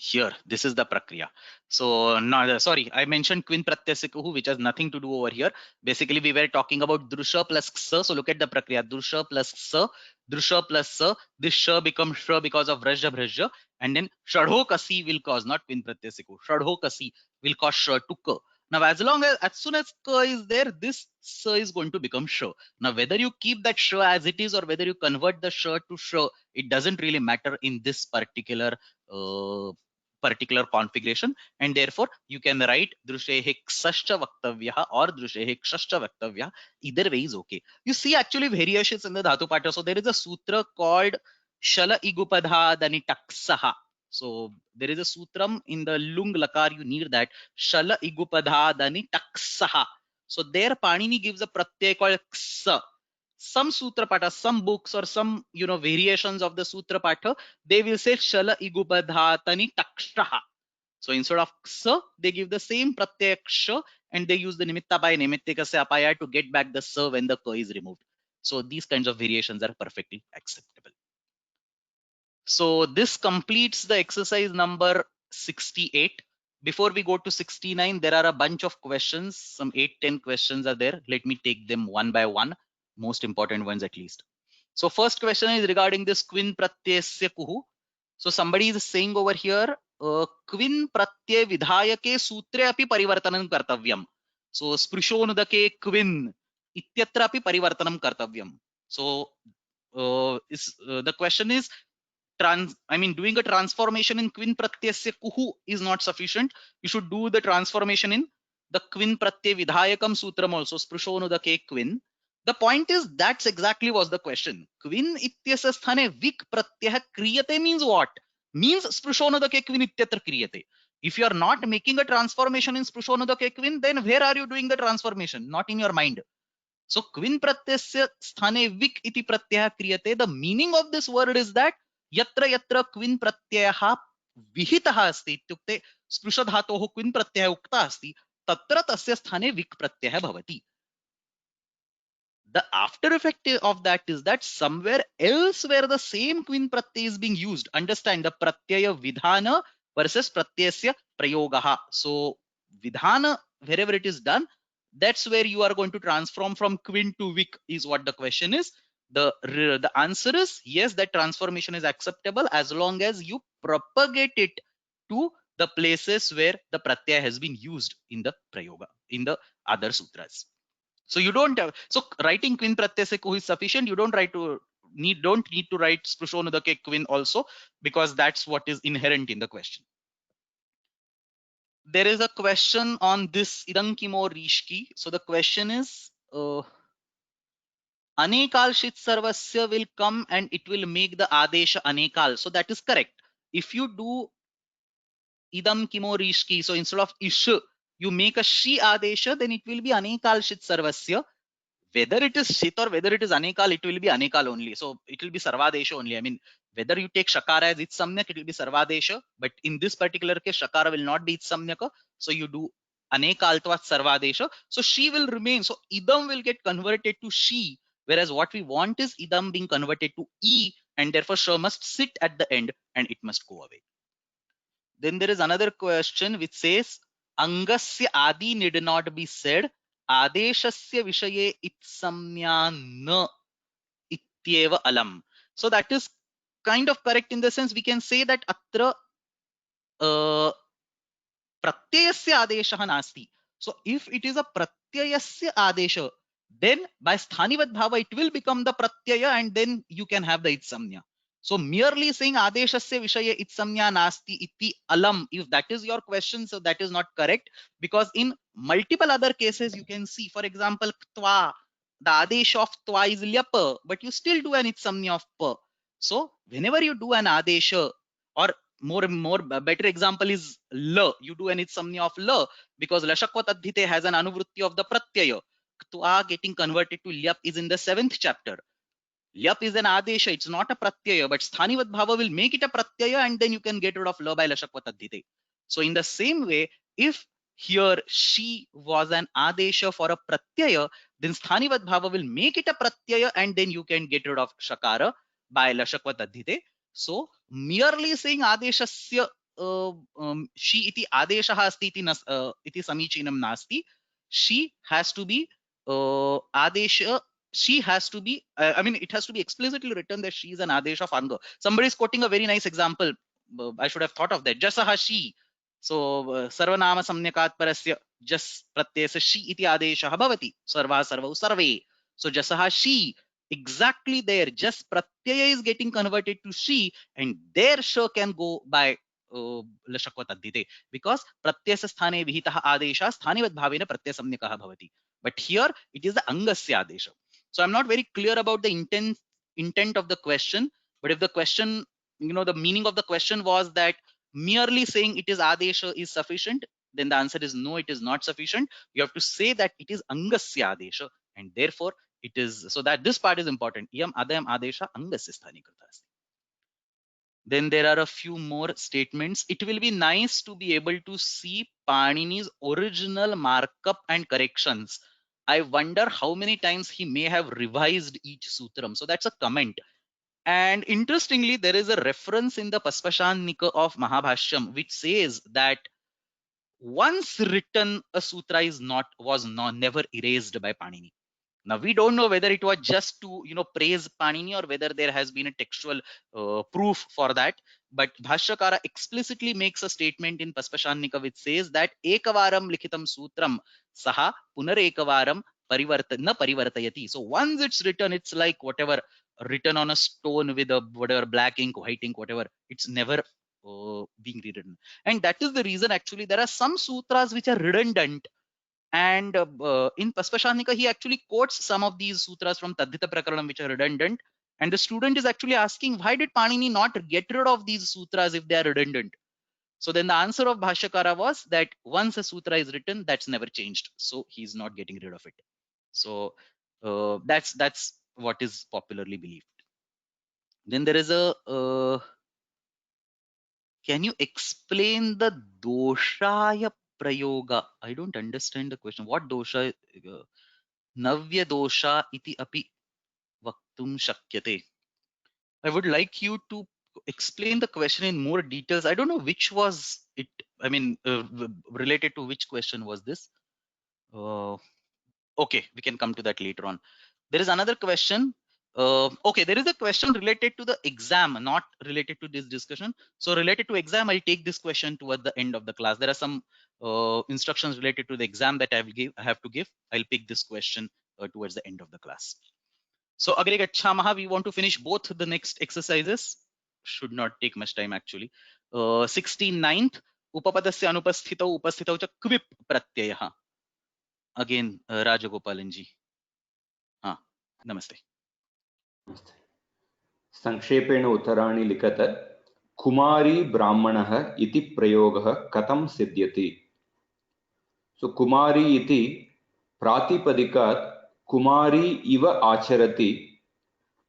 Speaker 1: Here, this is the prakriya. So no, sorry, I mentioned kvin pratyasya, which has nothing to do over here. Basically, we were talking about drusha plus ksa. So look at the prakriya: drusha plus ksa, drusha plus sa. This sh becomes sh because of rajya bhrajya, and then shadhokasi will cause, not kvin pratyasya, shadhokasi will cause sh to ka. Now, as soon as ka is there, this sa is going to become sh. Now, whether you keep that sh as it is or whether you convert the sh to sh, it doesn't really matter in this particular configuration, and therefore you can write drushehe ksascha vaktavyaha or drushehe kshascha vaktavyaha. Either way is okay. You see actually variations in the dhatu pata. So there is a sutra called shala igupadha dani taksaha. So there is a sutram in the lung lakar, you need that shala igupadha dani taksaha. So there Panini gives a pratyay called ksa. Some sutra pata, some books or some variations of the sutra pata, they will say shala igupadhatani takshaha. So instead of ksa, they give the same pratyay ksha, and they use the nimitta by nimittikasya apaya to get back the sa when the ka is removed. So these kinds of variations are perfectly acceptable. So this completes the exercise number 68. Before we go to 69, there are a bunch of questions. Some 8-10 questions are there. Let me take them one by one. Most important ones at least. So first question is regarding this kvin pratyasya kuhu. So somebody is saying over here, kvin pratyay vidhayake sutre api parivartanam kartavyam. So sprishonudake kvin ityatra api parivartanam kartavyam. So the question is, doing a transformation in Quin Pratyasya Kuhu is not sufficient. You should do the transformation in the Quin Pratyay Vidhayakam Sutram also, Sprushonuda Quin. The point is, that's exactly was the question. Quin ityasya sthane vik pratyah kriyate means what? Means Sprushonuda Quin ityatra kriyate. If you are not making a transformation in Sprushonuda Quin, then where are you doing the transformation? Not in your mind. So Quin pratyasya sthane vik iti pratyah kriyate. The meaning of this word is that yatra yatra Quin pratyah vihitah asti ityukte sprusha dhatoh Quin pratyah ukta asti tatra tasya sthane vik pratyah bhavati. The after effect of that is that somewhere else where the same Quin pratyay is being used, understand the pratyaya vidhana versus pratyasya prayogaha. So vidhana, wherever it is done, that's where you are going to transform from Quin to vik is what the question is. The answer is yes, that transformation is acceptable as long as you propagate it to the places where the pratyaya has been used in the prayoga, in the other sutras. So you don't have, so writing Quin pratyasya Kuhu is sufficient. You don't need to write Sprushonuda Quin also, because that's what is inherent in the question. There is a question on this Idankimo Rishki. So the question is, Anekal Shit Sarvasya will come and it will make the Adesha Anekal. So that is correct. If you do Idam Kimo Rishki, so instead of Ish, you make a Shi Adesha, then it will be Anekal Shit Sarvasya. Whether it is Shit or whether it is Anekal, it will be Anekal only. So it will be Sarvadesha only. I mean, whether you take Shakara as It Samyak, it will be Sarvadesha. But in this particular case, Shakara will not be It Samyaka. So you do Anekaltvat Sarvadesha. So she will remain. So Idam will get converted to She. Whereas what we want is Idam being converted to E. And therefore, Sh must sit at the end and it must go away. Then there is another question which says, Angasya Adi need not be said. Adeshasya Vishaye Itsamya na ityeva alam. So that is kind of correct in the sense we can say that atra pratyayasya adeshah nasti. So if it is a pratyayasya adesha, then by sthanivat bhava it will become the pratyaya and then you can have the itsamya. So merely saying adeshasya vishaye itsamya nasti iti alam, if that is your question, so that is not correct, because in multiple other cases you can see, for example, ktva, the adesh of twa is lyapa, but you still do an itsamya of pa. So whenever you do an adesha, or more better example is la, you do an itsamya of la, because lashakvat adhite has an anuvrutti of the pratyaya. Ktva getting converted to lyap is in the 7th chapter. Lyap is an adesha, it's not a pratyaya, but sthanivat bhava will make it a pratyaya and then you can get rid of la by lashakvat adhite. So in the same way, if here she was an adesha for a pratyaya, then sthanivat bhava will make it a pratyaya and then you can get rid of shakara by lashakvat adhite. So merely saying adeshasya she iti adeshah asti iti samichinam nasti. She has to be adesha. She has to be, I mean, it has to be explicitly written that she is an adesh of anga. Somebody is quoting a very nice example. I should have thought of that. Jasaha she. So sarvanama samnyakat parasya jas pratyesa she iti adeshah bhavati. Sarva sarvau sarve. So jasaha she. Exactly there, just pratyaya is getting converted to she, and there sh can go by lashakvat adhite, because pratyasa sthane vihitah adesha sthanivat bhavena pratyasamnyakah bhavati. But here it is the angasya adesha. So I'm not very clear about the intent of the question, but if the question, the meaning of the question was that merely saying it is adesha is sufficient, then the answer is no, it is not sufficient. You have to say that it is angasya adesha, and therefore it is, so that this part is important. Iyam adayam adesha angasya sthani krita asti. Then there are a few more statements. It will be nice to be able to see Panini's original markup and corrections. I wonder how many times he may have revised each sutram. So that's a comment. And interestingly, there is a reference in the Paspashanika of Mahabhashyam which says that once written, a sutra is never erased by Panini. Now we don't know whether it was just to praise Panini or whether there has been a textual proof for that. But Bhashyakara explicitly makes a statement in Paspashanika which says that ekavaram likhitam sutram saha punar ekavaram na parivartayati. So once it's written, it's like whatever written on a stone with a whatever black ink, white ink, whatever. It's never being rewritten. And that is the reason actually there are some sutras which are redundant. And in Paspashanika, he actually quotes some of these sutras from Tadhita Prakaranam which are redundant. And the student is actually asking, why did Panini not get rid of these sutras if they are redundant? So then the answer of Bhashyakara was that once a sutra is written, that's never changed. So he's not getting rid of it. So that's what is popularly believed. Then there is a can you explain the doshaya prayoga? I don't understand the question. What dosha? Navya dosha iti api vaktum shakyate. I would like you to explain the question in more details. I don't know which was it. I mean, related to which question was this? Okay, we can come to that later on. There is another question. Okay, there is a question related to the exam, not related to this discussion. So related to exam, I'll take this question toward the end of the class. There are some instructions related to the exam that I have to give. I'll pick this question towards the end of the class. So Agre Gachamaha, we want to finish both the next exercises. Should not take much time actually. 69th, Upapadasya Anupasthitau Upasthitau cha Kvip Pratyayah. Again, Rajagopalanji. नमस्ते.
Speaker 2: संक्षेपेण उत्तराणि लिखत. कुमारी ब्राह्मणः इति प्रयोगः कथं सिद्ध्यति? सो कुमारी इति प्रातिपदिकात् कुमारी इव आचरति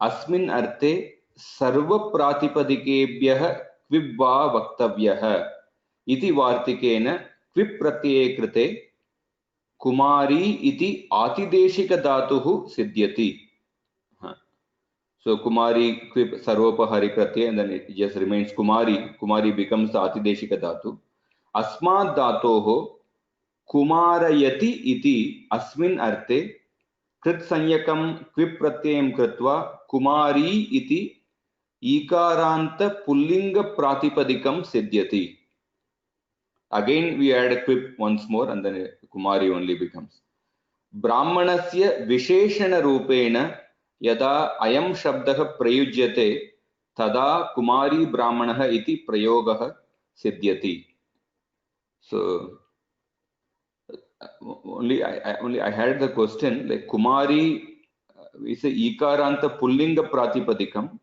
Speaker 2: अस्मिन् अर्थे सर्वप्रातिपदिकेभ्यः क्विब् वा वक्तव्यः इति वार्तिकेन क्विप् प्रत्यये कृते कुमारी इति आतिदेशिकधातुः सिद्ध्यति. So Kumari, Kvip, Sarvopahari Pratyay, and then it just remains Kumari. Kumari becomes the Atideshika Dhatu. Asmad Dhatoho Kumarayati iti asmin arte Krit Sanyakam Kvip Pratyayam Kritva Kumari iti Ikaranta Pullinga Pratipadikam Siddhyati. Again we add a Kvip once more and then Kumari only becomes. Brahmanasya Visheshana Rupena यदा अयं शब्दः प्रयुज्यते तदा कुमारी ब्राह्मणः इति प्रयोगः सिद्ध्यति. So only I had the question like Kumari is a ikaranta pullinga pratipadikam.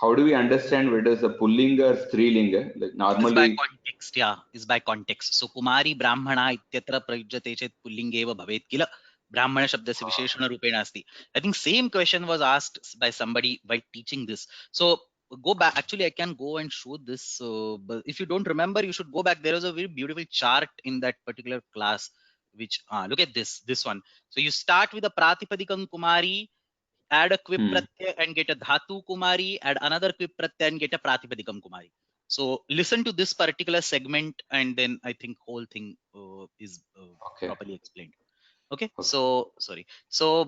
Speaker 2: How do we understand whether it's a pullinga or strilinga? Like normally
Speaker 1: it's by context. Yeah, is by context. So Kumari Brahmana ityatra prayujyate chet pullinge eva bhavet kila. Brahmana shabdasya visheshana rupena asti. I think same question was asked by somebody by teaching this. So go back. Actually, I can go and show this. But if you don't remember, you should go back. There was a very beautiful chart in that particular class. Which look at this one. So you start with a pratipadikam Kumari, add a quip pratyay and get a dhatu Kumari, add another quip pratyay and get a pratipadikam Kumari. So listen to this particular segment, and then I think whole thing is properly explained. Okay, so sorry. So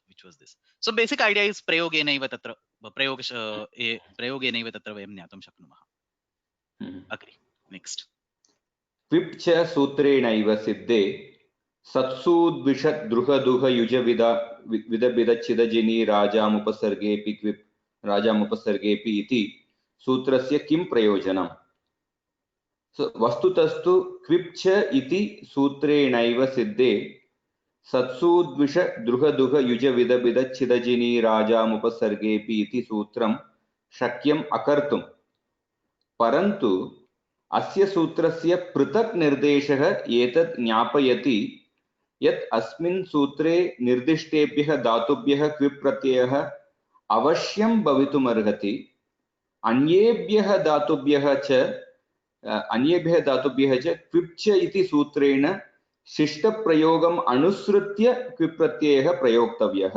Speaker 1: which was this? So basic idea is prayogenaiva tatra prayogenaiva tatra vayam jnatum shaknumah. Agree. Next.
Speaker 2: Vipcha sutrenaiva siddhe satsudvishat druhaduha yuja vidabidachidajini rajam upasargepi kvip rajam upasargepi iti sutrasya kim prayojanam. So vastutastu kvipcha iti sutrenaiva siddhe सत्सूद्विष द्रुहदुह युज विदबिदच्छिदजिनी राजामुपसर्गेपि इति सूत्रं शक्यम् अकर्तुं. परन्तु अस्य सूत्रस्य पृथक् निर्देशः एतत् ज्ञापयति यत् अस्मिन् सूत्रे निर्दिष्टेभ्यः धातुभ्यः क्विप् प्रत्ययः अवश्यं भवितुमर्हति. अन्येभ्यः धातुभ्यः च क्विप्च इति सूत्रेण शिष्ट प्रयोगम अनुसृत्य क्विप् प्रत्ययः प्रयोक्तव्यः.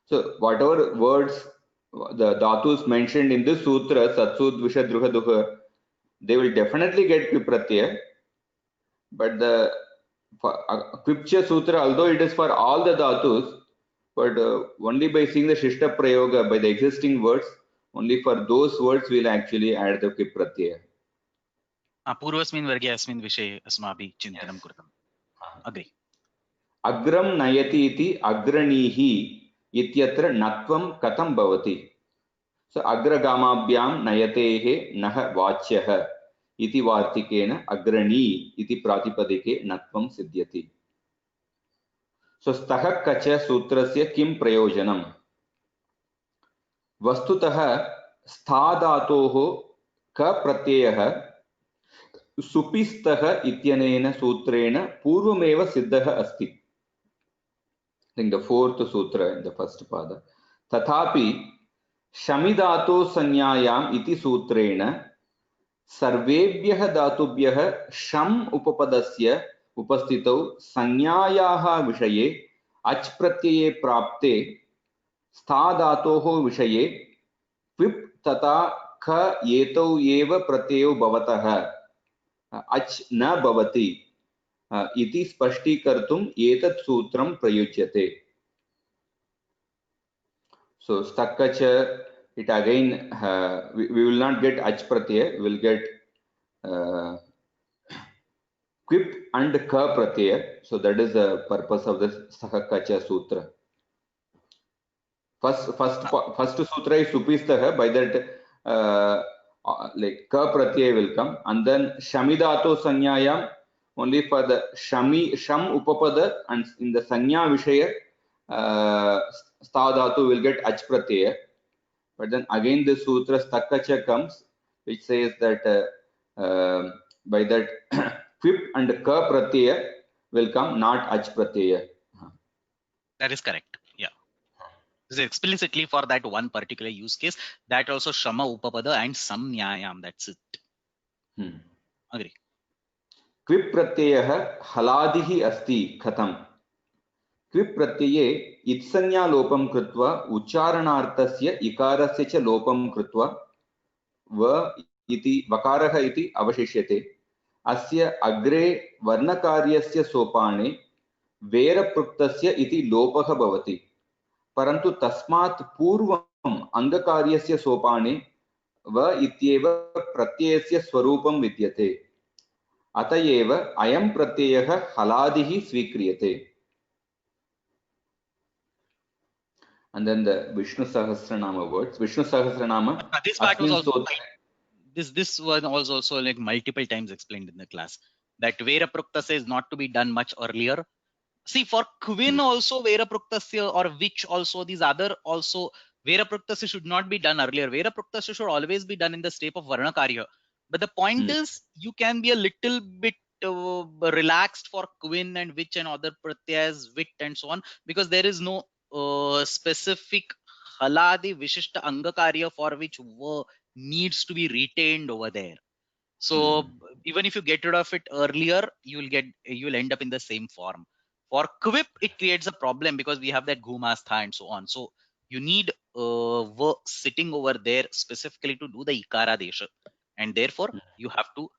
Speaker 2: So whatever words the dhatus mentioned in this sutra satsudvisha druhaduha, they will definitely get kvip pratyaya, but the kvipcha sutra, although it is for all the dhatus, but only by seeing the shishta prayoga by the existing words, only for those words will actually add the kvip pratyaya.
Speaker 1: पूर्वस्मिन् वर्गे अस्मिन् विषये अस्माभिः चिन्तनं कृतम्. Agree.
Speaker 2: अग्रम नयति इति अग्रणीः इत्यत्र नत्वं कथं भवति? सो अग्रगामाभ्यां नयतेः नः वाच्यः इति वार्तिकेन अग्रणी इति प्रातिपदिके नत्वं सिद्ध्यति. सो स्तः कच सूत्रस्य किं प्रयोजनम्? वस्तुतः स्था धातोः क प्रत्ययः सुपिस्तः इत्यनेन सूत्रेण पूर्वमेव सिद्धः अस्ति. I think the fourth sutra in the first pada. Tathapi shami dhatu sanyayam iti sutreణ सर्वेभ्यः धातुभ्यः शम उपपदस्य उपस्थितौ संज्ञायाः विषये अच् प्रत्यये प्राप्ते स्था धातोः विषये क्विप् तथा ख एतौ एव प्रत्ययौ भवतः अच् न भवति इति स्पष्टीकर्तुम् एतत् सूत्रं प्रयुज्यते. So stakkacha, it again we will not get ach pratyaya, we will get quip and ka pratyaya. So that is the purpose of this stakkacha sutra. First sutra is supistah, by that like ka pratyaya will come, and then shamidato sanyayam only for the sham upapada, and in the sanya vishaya stha dhatu will get ach pratyaya. But then again the sutra stakkacha comes, which says that by that quip and ka pratyaya will come, not ach pratyaya.
Speaker 1: That is correct. Yeah. This is explicitly for that one particular use case. That also shama upapada and samnyayam. That's it. Agree.
Speaker 2: Quip pratyayah haladihi asti khatam. क्विप् प्रत्यये इत्संज्ञा लोपं कृत्वा उच्चारणार्थस्य इकारस्य च लोपं कृत्वा व इति वकारः इति अवशिष्यते. अस्य अग्रे वर्णकार्यस्य सोपाने वेरपृक्तस्य इति लोपः भवति, परन्तु तस्मात् पूर्वम् अङ्गकार्यस्य सोपाने व इत्येव प्रत्ययस्य स्वरूपं विद्यते. अत एव अयं प्रत्ययः हलादिः स्वीक्रियते. And then the Vishnu Sahasranama words. Vishnu Sahasranama.
Speaker 1: This part was also this one was also like multiple times explained in the class. That Vera Pruktasya is not to be done much earlier. See, for Quin also Vera Pruktasya, or which also these other also Vera Pruktasya should not be done earlier. Vera Pruktasya should always be done in the state of Varna Karya. But the point is, you can be a little bit relaxed for Quin and which and other pratyas, wit and so on, because there is no specific haladi vishishta angakarya for which needs to be retained over there. So even if you get rid of it earlier, you will end up in the same form. For quip, it creates a problem because we have that gumastha and so on. So you need work sitting over there specifically to do the ikara desha, and therefore you have to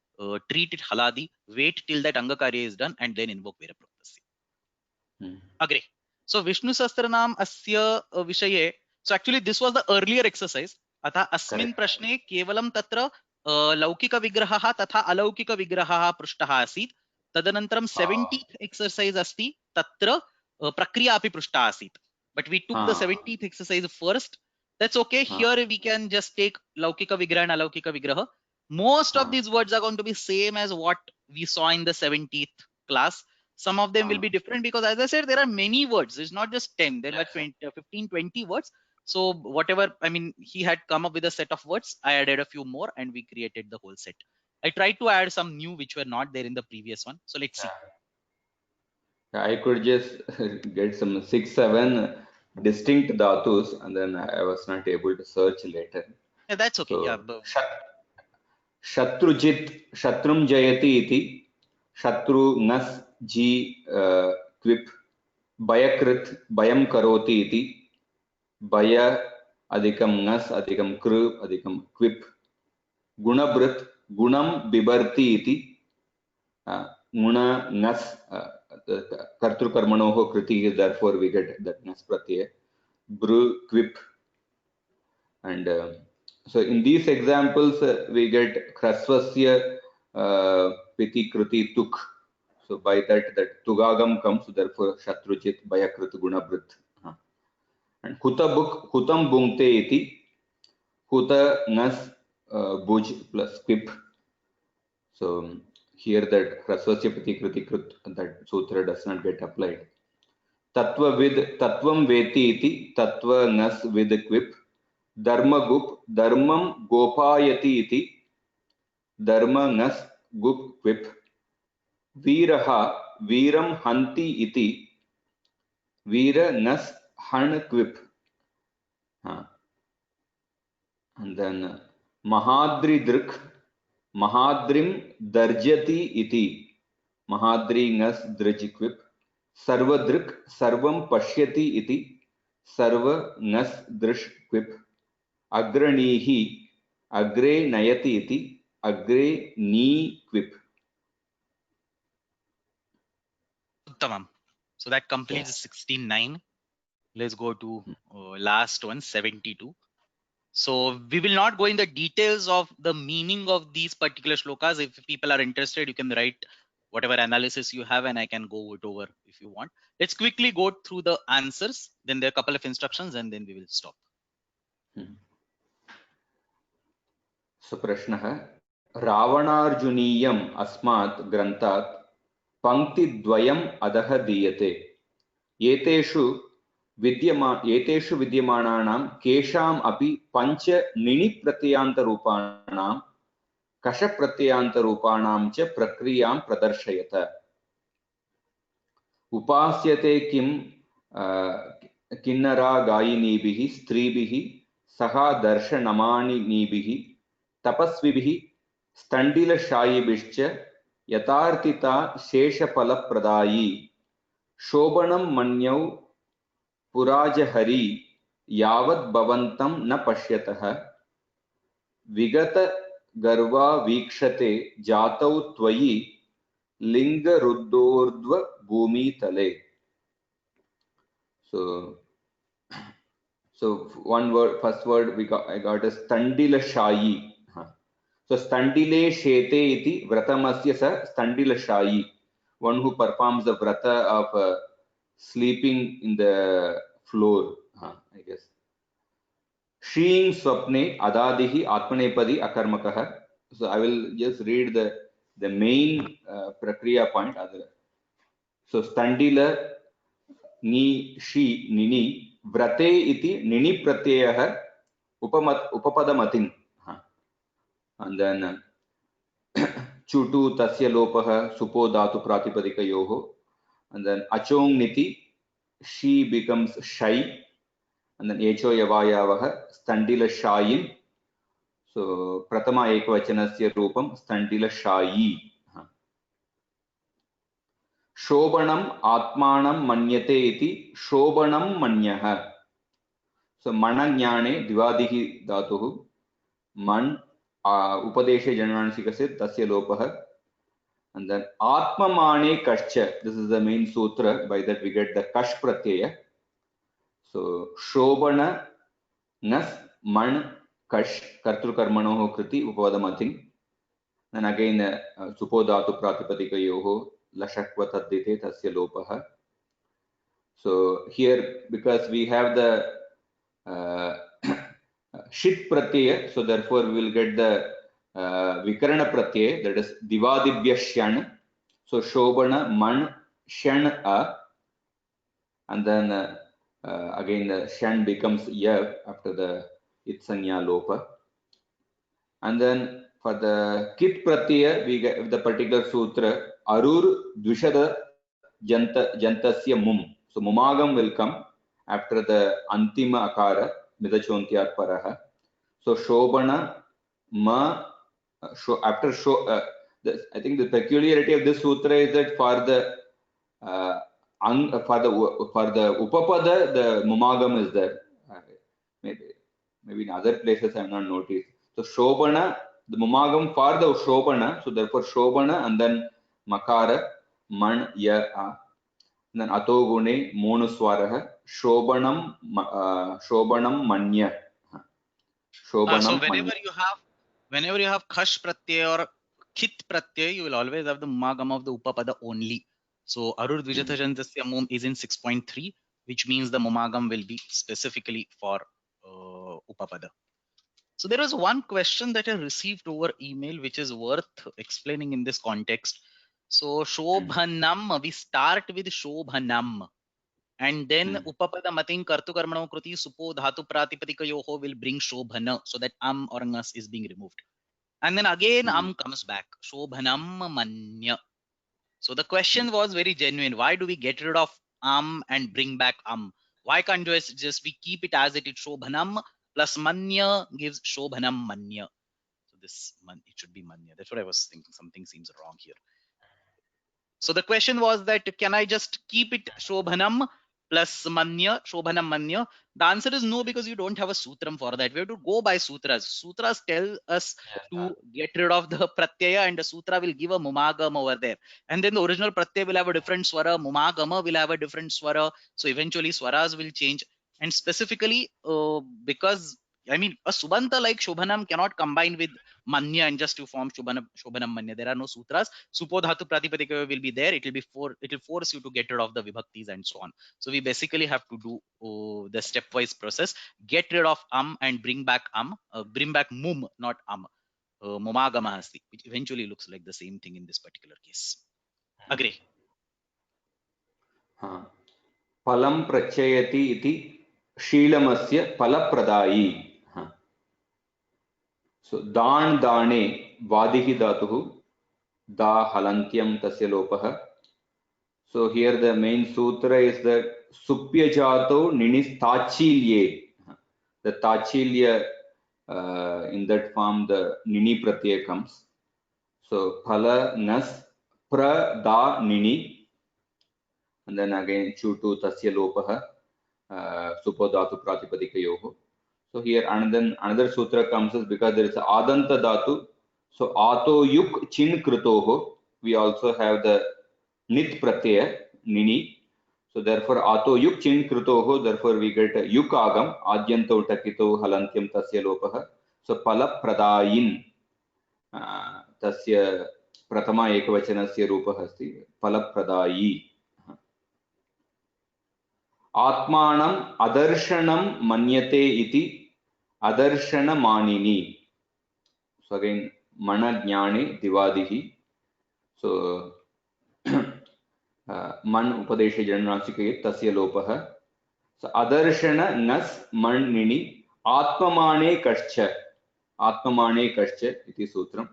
Speaker 1: treat it haladi, wait till that angakarya is done, and then invoke vera pruktasya. Agree. So Vishnu Sahasranam asya vishaye. So actually this was the earlier exercise. Atha asmin prashne kevalam tatra लौकिक विग्रहः तथा अलौकिक विग्रहः पृष्टः आसीत्. तदनन्तरं 70th exercise अस्ति, तत्र प्रक्रिया अपि पृष्टा आसीत्. But we took the 70th exercise first. That's okay. Here we can just take laukika vigraha and alaukika vigraha. Most of these words are going to be same as what we saw in the 70th class. Some of them will be different because, as I said, there are many words. It's not just 10. There are 15, 20 words. So whatever, I mean, he had come up with a set of words. I added a few more and we created the whole set. I tried to add some new which were not there in the previous one. So let's see.
Speaker 2: I could just get some 6-7 distinct dhatus and then I was not able to search later.
Speaker 1: Yeah, that's okay. So, yeah.
Speaker 2: Shatrujit Shatrum Jayati iti Shatru Nas Ji Quip Bayakrit Bayam Karoti iti Baya adikam nas adikam kru adikam quip gunabrit gunam bibarti iti guna nas kartru karmanoho kriti is, therefore we get that nas pratyaya bru quip. And so in these examples we get hrasvasya piti kruti tuk. So by that tugagam comes, so therefore Shatruchit, Bayakrit, Gunabrit. And Hutabuk, Hutam Bungte iti, Huta Nas Buj plus Quip. So here that Hraswasya Pati Kriti Krit, that sutra does not get applied. Tattva vid, Tattvam Veti iti, Tattva Nas with Quip. Dharma Gup, Dharmam Gopayati iti, Dharma Nas Gup Quip. Veeraha, Veeram Hanti iti, Veera Nas Han Quip. And then Mahadri Drik, Mahadrim Darjati iti, Mahadri Nas Draj Quip. Sarva Drik, Sarvam Pashyati iti, Sarva Nas Drish Quip. Agranihi, Agre Nayati iti, Agre Ni Quip.
Speaker 1: Uttamam. So that completes 16.9. Let's go to last one, 72. So we will not go in the details of the meaning of these particular shlokas. If people are interested, you can write whatever analysis you have and I can go it over if you want. Let's quickly go through the answers. Then there are a couple of instructions and then we will stop.
Speaker 2: So प्रश्नः रावणार्जुनीयम् अस्मात् ग्रन्थात् पङ्क्तिद्वयम् अधः दीयते एतेषु विद्यमानानां केषाम् अपि पञ्च निणिप्रत्ययान्तरूपाणां कषप्रत्ययान्तरूपाणां च प्रक्रियां प्रदर्शयत उपास्यते किं किन्नरा गायिनीभिः स्त्रीभिः सह दर्शनमानिनीभिः तपस्विभिः स्तण्डिलशायिभिश्च यथार्थिता शेषफलप्रदायी शोभनं मन्यौ पुराजहरी यावत् भवन्तं न पश्यतः विगतगर्वा वीक्षते जातौ त्वयि लिङ्गरुद्धोर्ध्व भूमितले. So one word, first word I got is Standilashai. So Standile Shete iti Vratamasya sa Standilashai. One who performs the vrata of sleeping in the floor, I guess. Shriing Swapne Adadihi Atmanepadi Akarmakah. So I will just read the main prakriya point. So Standila Ni Shi Nini Vrate iti Nini Pratyayah Upapadamatin. And then Chutu Tasya Lopaha Supo Dhatu Pratipadikayoho. And then Achong Niti, she becomes shy. And then Echo Yavayavaha Standila Shayin. So Pratama Ekvachanasya Rupam Standila Shayi. Shobhanam Atmanam Manyate iti Shobhanam Manyaha. So Mananyane Divadihi Dhatuhu Man Upadeshe Jananasikasya Tasya Lopaha. And then Atmamane Kashcha. This is the main sutra. By that we get the Kash Pratyaya. So Shobhana Nas Man Kash Kartru Karmanoho Kriti Upadamatin. Then again Supodhatu Pratipadikayoho Lashakva Taddite Tasya Lopaha. So here, because we have the Shit Pratyaya, so therefore we will get the Vikarana Pratyaya, that is Divadibhya Shan. So Shobhana Man Shan A. And then again the Shan becomes Ya after the Itsanya Lopa. And then for the Kit Pratyaya, we get the particular sutra Arur Dvishada Jantasya Mum. So Mumagam will come after the Antima Akara, Midachontyar Paraha. So Shobhana Ma, after I think the peculiarity of this sutra is that for the Upapada, the Mumagam is there. Maybe in other places I have not noticed. So Shobhana, the Mumagam for the Shobhana, so therefore Shobhana and then Makara, Man, Ya, A. And then Atogune, Monuswaraha, Shobhanam Manya.
Speaker 1: So whenever you have Khash Pratyaya or khit pratyay, you will always have the mumagama of the upapada only. So Arur Dvijathajantasya mum is in 6.3, which means the mumagam will be specifically for upapada. So there was one question that I received over email, which is worth explaining in this context. So Shobhanam, we start with Shobhanam. And then upapada mating kartu karmano kruti supo dhatu pratipadikayoho will bring Shobhana, so that or ngas is being removed. And then again comes back. Shobhanam manya. So the question was very genuine. Why do we get rid of and bring back Why can't just we keep it as it is? Shobhanam plus manya gives Shobhanam manya. So this it should be manya. That's what I was thinking. Something seems wrong here. So the question was that can I just keep it Shobhanam plus manya, Shobhanam manya? The answer is no, because you don't have a sutram for that. We have to go by sutras. Sutras tell us to get rid of the pratyaya, and the sutra will give a mumagam over there. And then the original pratyaya will have a different swara, mumagama will have a different swara. So eventually swaras will change. And specifically, because I mean, a subanta like Shobhanam cannot combine with manya and just to form Shobhanam manya. There are no sutras. Supodhatu pratipadika will be there. It will force you to get rid of the vibhaktis and so on. So we basically have to do the stepwise process. Get rid of and bring back bring back mum, not mumagama asti, which eventually looks like the same thing in this particular case. Agree.
Speaker 2: Palam prachayati iti शीलमस्य फलप्रदायी. So dan dane vadihi dhatuhu da halantyam tasya lopaha. So here the main sutra is that supyajato ninis tachilye. The tachilya in that form the nini pratyaya comes. So phala nas pra da nini, and then again chutu tasya lopaha supodhatu pratipadikayoho. So here and then another sutra comes is because there is adanta dhatu. So ato yuk chin krutoho. We also have the nit pratyaya nini. So therefore ato yuk chin krutoho. Therefore we get yuk agam adyanto takito halantyam tasya lopaha. So pala pradayin tasya pratama ekavachanasya rupah asti pala pradayi. Atmanam adarshanam manyate iti adarshana manini. So again, mana jnane divadihi. So man upadeshe jananasike tasya lopaha. So adarshana nas manini atmamane kascha iti sutram.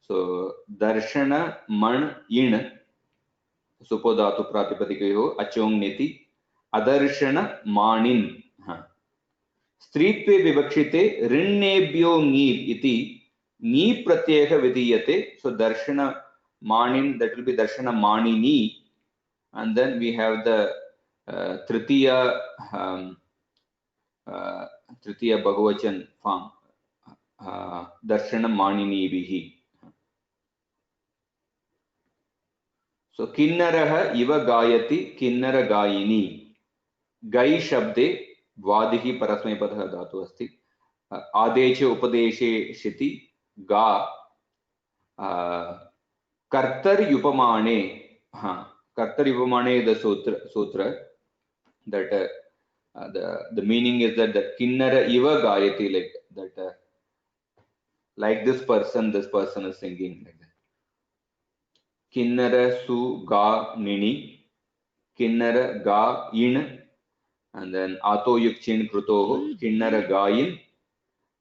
Speaker 2: So darshana man in supodhatu pratipadikayo achong niti adarshana manin. स्त्रीत्वे विवक्षिते ऋण्येभ्यो ङीप् इति ङीप् प्रत्ययः विधीयते. So darshana manin, that will be darshana manini, and then we have the tritiya bahuvachan form darshana manini bihi. So kinnarah iva gayati kinnara gayini. Gai shabde वादिहि परस्मैपदः धातु अस्ति. आदेशे उपदेशे शिति गा कर्तर्युपमाने. कर्तर्युपमाने the sutra that the meaning is that the kinnara iva gayati, like that like this person is singing like that. Kinnara su ga nini kinnara ga in, and then ato yuk chin krutoho kinnara gayin,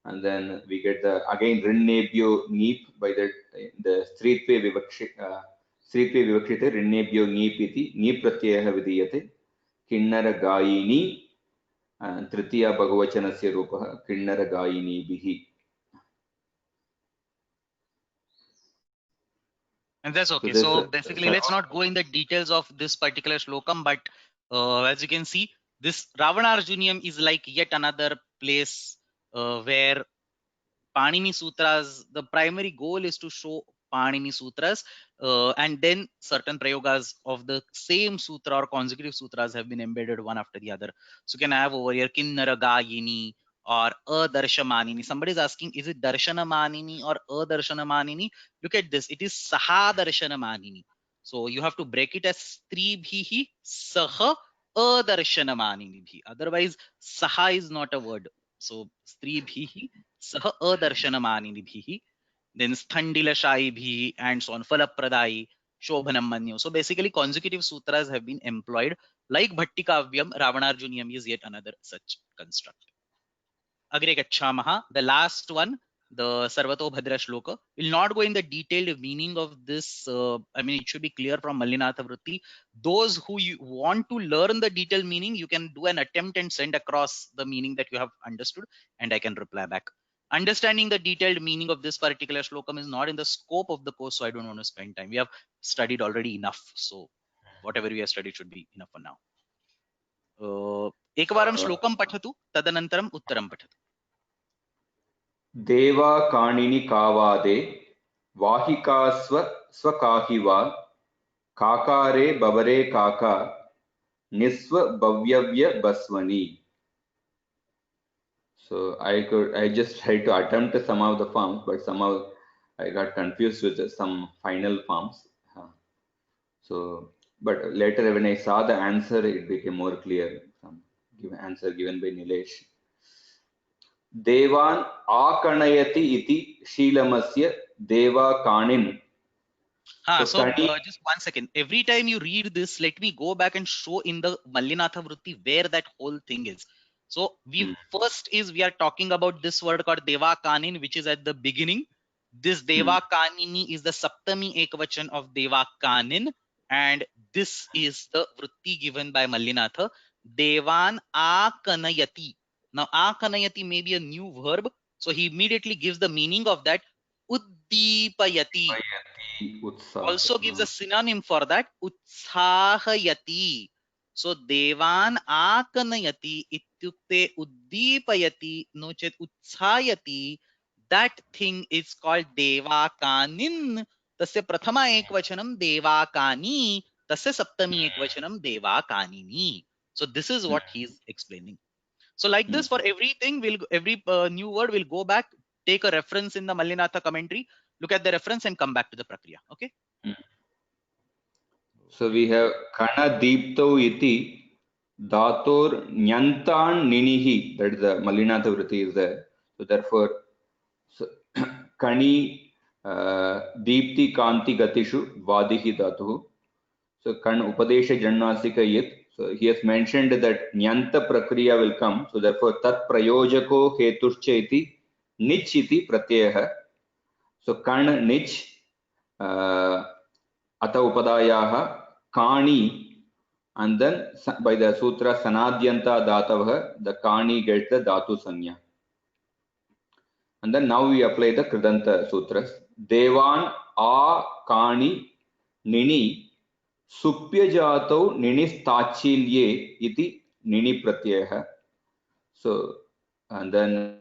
Speaker 2: and then we get the again rinnebhyo neep by the stritve vivakshite rinnebhyo neep iti neep pratyayah vidiyate kinnara gayini, and tritiya bahuvachanasya rupah kinnara gayini bihi.
Speaker 1: And that's okay. So basically, let's not go in the details of this particular shlokam, but as you can see, this Ravanarjuniam is like yet another place where Panini Sutras, the primary goal is to show Panini Sutras, and then certain prayogas of the same sutra or consecutive sutras have been embedded one after the other. So you can have over here Kinnara Gayini, or adarshamanini. Somebody is asking, is it darshanamanini or adarshamanini? Look at this. It is saha darshanamanini. So you have to break it as stribhihi saha adarshanamani. Otherwise, saha is not a word. So stribhihi saha adarshanamani. Then sthandilashayibhi and so on. Falapradai, shobhanam manyu. So basically, consecutive sutras have been employed. Like Bhattikavyam, Ravanarjuniyam is yet another such construct. Agre gacchamaha. The last one, the Sarvato Bhadra Shloka. Will not go in the detailed meaning of this. I mean, it should be clear from Mallinatha Vritti. Those who you want to learn the detailed meaning, you can do an attempt and send across the meaning that you have understood, and I can reply back. Understanding the detailed meaning of this particular shlokam is not in the scope of the course, so I don't want to spend time. We have studied already enough, so whatever we have studied should be enough for now. एकवारं श्लोकं पठतु, तदनन्तरम् उत्तरं पठतु.
Speaker 2: देवा काणिनि कावादे वाहिका स्वकाहिवा काकारे बवरे काका निस्व भव्यव्य बस्वनि. So I just tried to attempt some of the forms, but somehow I got confused with some final forms. So, but later when I saw the answer, it became more clear. Some answer given by Nilesh. Devan akanayati iti shilamasya deva kanin.
Speaker 1: So just 1 second. Every time you read this, let me go back and show in the Mallinatha Vritti where that whole thing is. So we are talking about this word called Deva Kanin, which is at the beginning. This Deva Kanini is the Saptami Ekvachan of Deva Kanin, and this is the Vritti given by Mallinatha. Devan Akanayati. Now Akanayati may be a new verb, so he immediately gives the meaning of that. Uddipayati also gives a synonym for that, utsahayati. So devan akanayati ityukte uddipayati no chet utsayati. That thing is called devakanin. Tasya prathama ekvachanam devakani. Tasya saptami ekvachanam devakanini. So this is what he is explaining. So like this, for everything, every new word will go back, take a reference in the Mallinatha commentary, look at the reference and come back to the Prakriya. Okay.
Speaker 2: So we have Kana Deepto iti Dator Nyantan Ninihi. That is the Mallinatha Vritti is there. So therefore, Kani Deepti Kanti Gatishu Vadihi Dhatuhu. So Kan Upadesha Jannasika Yit. So he has mentioned that Nyanta Prakriya will come. So therefore, Tat Prayojako Hetushcha iti Nich iti Pratyaha. So Kan Nich Ata Upadayaha Kani, and then by the sutra Sanadyanta Datavah, the Kani gets the Dhatu Sanya. And then now we apply the Kridanta Sutras. Devan A Kani Nini Supyajato Nini Stachilye iti Nini Pratyaha. So, and then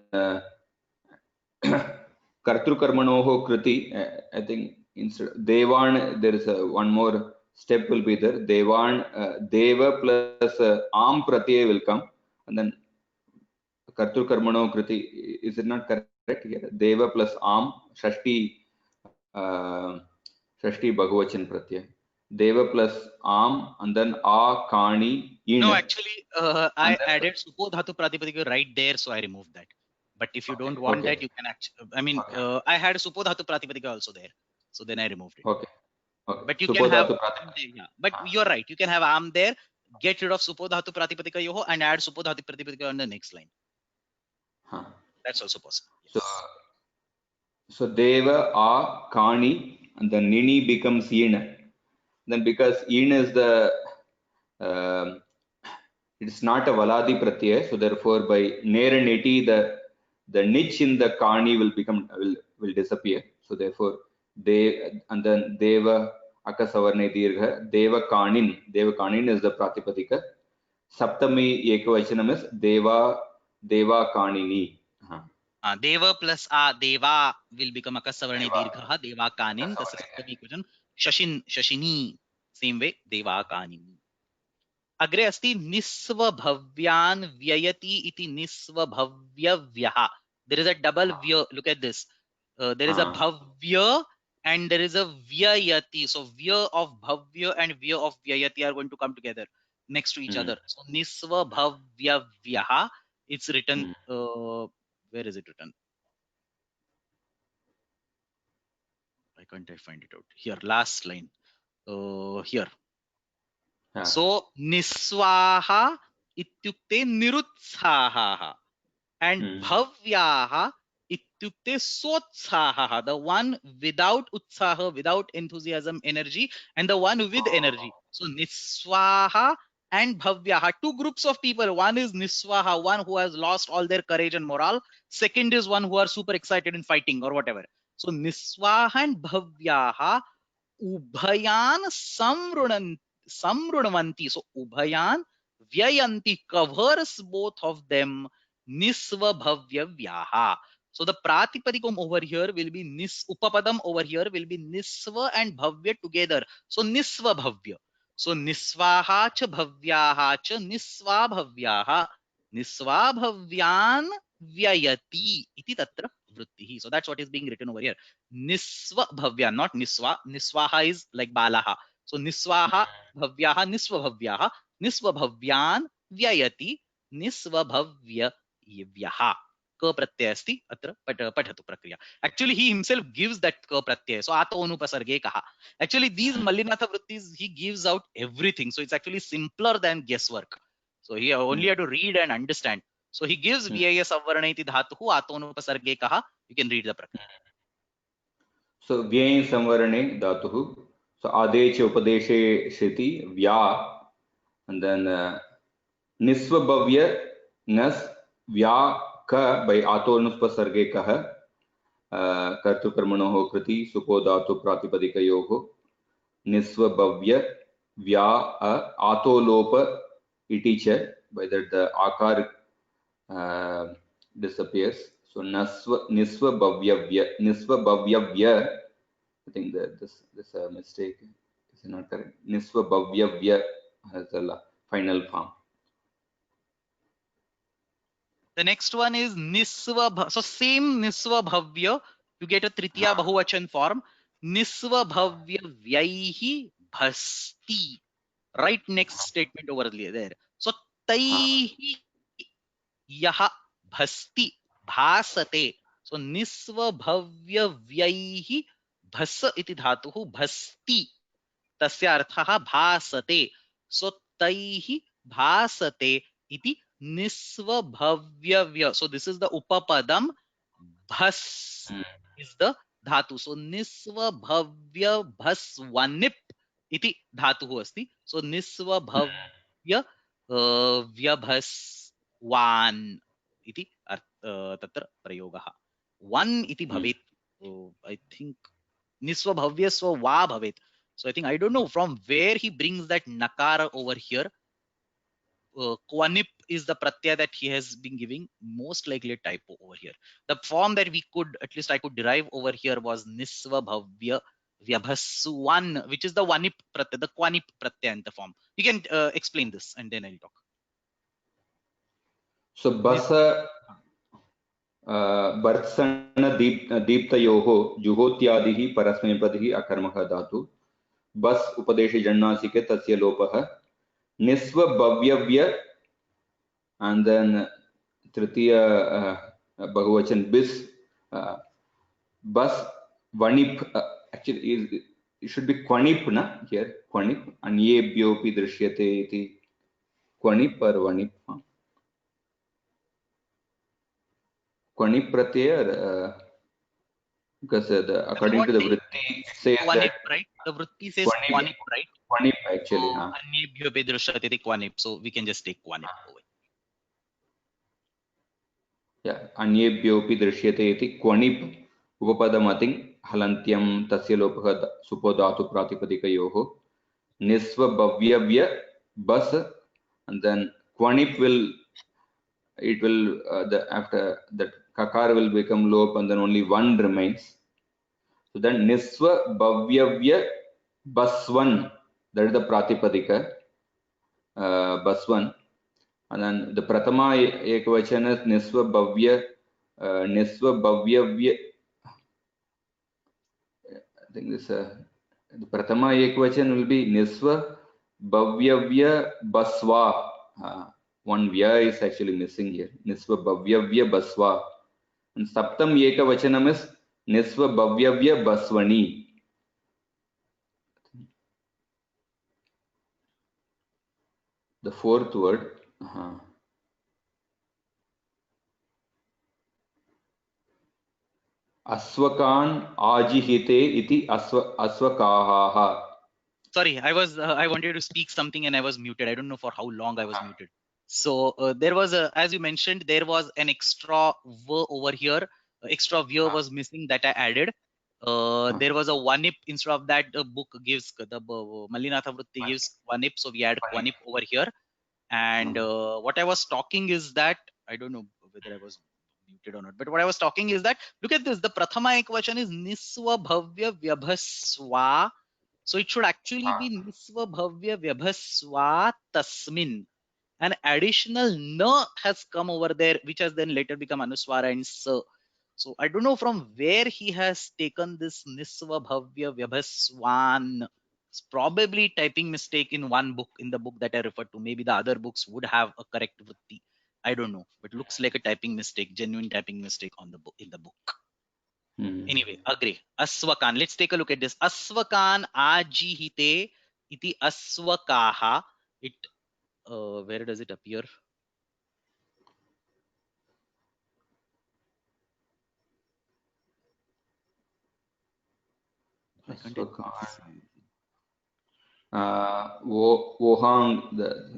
Speaker 2: Kartrukarmanoho Kriti, I think instead Devan, there is one more step will be there. Devan, Deva plus Am Pratyaya will come, and then Kartrukarmano Kriti, is it not correct here? Deva plus Am, Shashti Bhagavachan Pratyaya. Deva plus Am, and then A, Kani, In.
Speaker 1: No, actually, I added Supo Dhatu Pratipadika right there, so I removed that. But if you don't want that, you can actually, I mean, I had Supo Dhatu Pratipadika also there, so then I removed it.
Speaker 2: Okay.
Speaker 1: But you can have Am there, yeah. But you're right, you can have Am there, get rid of Supo Dhatu Pratipadika Yoho, and add Supo Dhatu Pratipadika on the next line. That's also possible. Yes.
Speaker 2: So Deva A Kani, and then Nini becomes Yin. Then because Yin is the it's not a Valadi Pratyaya, so therefore by Ner and Neti the niche in the Kani will disappear. So therefore and then Deva Akasavarne Dirgha, Deva Kanin is the Pratipadika. Saptami Ekavachanam is Deva Kanini.
Speaker 1: Deva plus Deva will become Akasavarne Dirgha, Deva Kanin, the Saptami Ekvachanam, Shashini, same way, Deva Kanini. अग्रे अस्ति निस्वभव्यान् व्ययति इति निस्वभव्यव्यः. There is a double vya. Look at this. There is a bhavya and there is a vyayati. So vya of bhavya and vya of vyayati are going to come together next to each other. So nisvabhavyavyaha. It's written. Where is it written? Why can't I find it out? Here, last line. Here. So niswaha ityukte nirutsahaha and bhavyaha ityukte sotsahaha. The one without utsaha, without enthusiasm, energy, and the one with energy. So niswaha and bhavyaha, two groups of people. One is niswaha, one who has lost all their courage and morale. Second is one who are super excited in fighting or whatever. So niswaha and bhavyaha ubhayan samrunvanti. So ubhayan vyayanti covers both of them. Nisvabhavyavyaha. So the pratipadikam over here will be upapadam over here will be nisva and bhavya together. So nisvabhavya. So nisvaha cha bhavyaha cha nisvabhavyaha nisvabhavyan vyayati iti tatra vrittihi. So that's what is being written over here. Nisva bhavya, not niswa. Niswaha is like balaha. So niswaha bhavyaha nisvabhavyaha nisvabhavyan vyayati nisvabhavyavyaha. Ka pratyaya asti atra pathatu prakriya. Actually he himself gives that ka pratyaya. So ato anupasarge kaha. Actually these Mallinatha vrittis he gives out everything. So it's actually simpler than guesswork. So he only have to read and understand. So he gives vyaya savarna iti dhatuhu ato anupasarge kaha. You can read the prakriya.
Speaker 2: So vyaya samvarane dhatuhu. So adeche upadeshe shruti vya, and then nisvabhavya nas vya ka by atonupasarge kaha कर्तृकर्मणोः कृति सुपो धातु प्रातिपदिकयोः निस्वभव्य व्या आतोलोप इति च by that the akar disappears. So nisvabhavyavya. I think that this mistake is not correct. Nisvabhavyavya has the final form.
Speaker 1: The next one is nisva. So same nisvabhavya, you get a tritiya bahuvachan form. Nisvabhavya vyaihi bhasti. Right next statement over there. So taihi yaha bhasti bhasate. So nisvabhavya vyaihi bhas iti dhatuhu bhasti. Tasya arthaha bhasate. So taihi bhasate iti nisvabhavyavya. So this is the upapadam. Bhas is the dhatu. So nisvabhavya bhasvanip iti dhatuhu asti. So nisvabhavya vyabhaswan iti tatra prayogaha. One iti bhavet. I think nisvabhavya swa va bhavet. So I think I don't know from where he brings that nakara over here. Kwanip is the pratyaya that he has been giving, most likely a typo over here. The form that we could, at least I could derive over here was nisvabhavya vyabhaswan, which is the vanip pratyaya, the kwanip pratyanta form. You can explain this and then I'll talk.
Speaker 2: So basa बर्त्सण दीप्तयोः जुहोत्यादिः परस्मैपदिः अकर्मकः धातु बस् उपदेशे जन्नासिके तस्य लोपः निस्वभव्यव्य and then तृतीय बहुवचन बिस् बस् वणिप् actually it should be क्वणिप् na here क्वणिप् अन्येभ्योऽपि दृश्यते इति क्वणिप् or वणिप् Kwanip pratyaya, because according to the vritti says
Speaker 1: kwanip,
Speaker 2: that
Speaker 1: right? The vritti says kwanip, right?
Speaker 2: Kwanip actually.
Speaker 1: Anyebhyo bedrishyate kwanip. So we can just take kwanip away.
Speaker 2: Yeah, anyebhyopi drishyate iti kwanip upapadamating halantyam tasya lopah supodhatu pratipadikayoho nisvabhavyavya bas, and then kwanip will after that kakar will become lop and then only one remains. So then nisva bhavyavya baswan, that is the pratipadika. Baswan. And then the Pratama Ekvachan is Nisva Bhavya, I think this the Pratama Ekvachan will be Nisva Bhavyavya Baswa. One Vya is actually missing here. Nisva Bhavyavya Baswa. And Saptam Ekavachanam is Nisva Bhavyavya Baswani. The fourth word. Aswakan ajihite iti aswakaha.
Speaker 1: Sorry, I wanted to speak something and I was muted. I don't know for how long I was muted. So there was as you mentioned, there was an extra v over here. Extra v was missing that I added. There was a one ip instead of that. The book gives the Mallinatha Vritti gives one ip, so we add one ip over here. And what I was talking is that I don't know whether I was muted or not, but what I was talking is that look at this. The Prathama Ekvachan is Niswa Bhavya Vyabhaswa. So it should actually be Nisva Bhavya Vyabhaswa Tasmin. An additional na has come over there, which has then later become Anuswara and sa. So I don't know from where he has taken this Nisva Bhavya Vyabhaswan. It's probably typing mistake in one book, in the book that I referred to. Maybe the other books would have a correct vritti. I don't know, but looks like a typing mistake, genuine typing mistake on the book, in the book. Anyway, agree. Aswakan. Let's take a look at this. Aswakan ajihite iti aswakaha. It where does it appear?
Speaker 2: Vohang,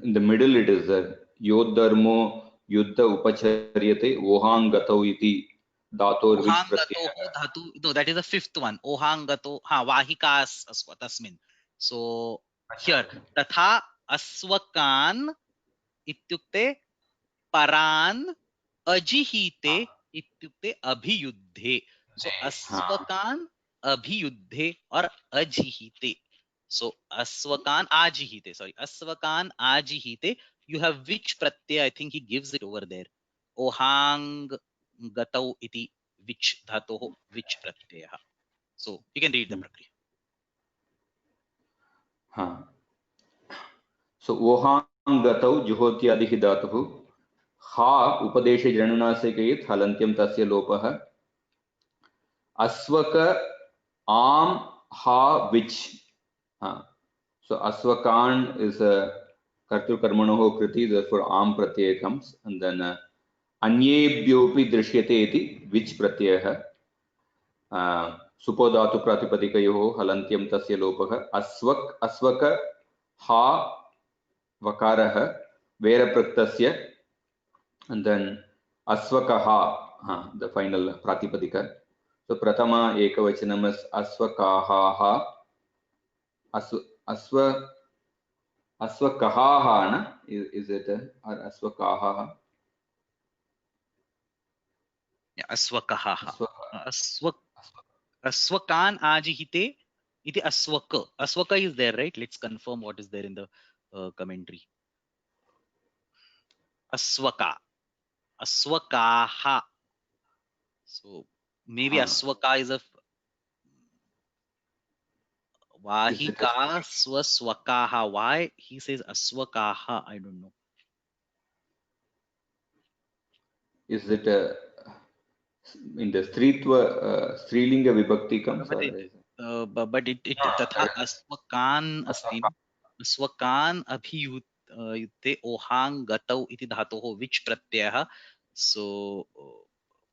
Speaker 2: in the middle it is there. Yodharmo Yuddha Upacharyate Vohang Gatau iti Dhator which
Speaker 1: dhatu. No, that is the fifth one. Ohangato. Vahikas tasmin. So here, tatha aswakan ityukte paran ajihite ityukte abhiyuddhe. So aswakan abhiyuddhe or ajihite. So aswakan ajihite. Sorry, aswakan ajihite. You have which pratyaya? I think he gives it over there. Ohang gatau iti which dhatoh which pratyaya. So you can read the prakriya.
Speaker 2: So Ohang Gatau Juhotyadihi Dhatuhu Ha Upadesha Janunasakayit Halantyam Tasya Lopah Aswaka Am Ha which. So Aswakan is a Kartur Karmanoho Kriti, therefore Am Pratyaya comes, and then Anyebhyopi Drishyate iti which Pratyaya. Supodhatu Pratipadikayoho Halantyam Tasya Lopah Aswaka Ha Vakaraha Vera Praktasya, and then Aswakaha, the final Pratipadika. So Pratama Ekavachanam is Aswakaha. Aswakaha, is it or Aswakaha?
Speaker 1: Yeah, aswakaha. Aswakan ajihite iti aswaka. Aswaka is there, right? Let's confirm what is there in the commentary. Aswaka. Aswakaha. So maybe aswaka is a Vahika swaswakaha. Why he says aswakaha? I don't know.
Speaker 2: Is it in the Strilinga Vibhakti comes?
Speaker 1: But it tatha aswakan asti. Aswakan abhiyute ohang gatau iti dhatoho which pratyaya. So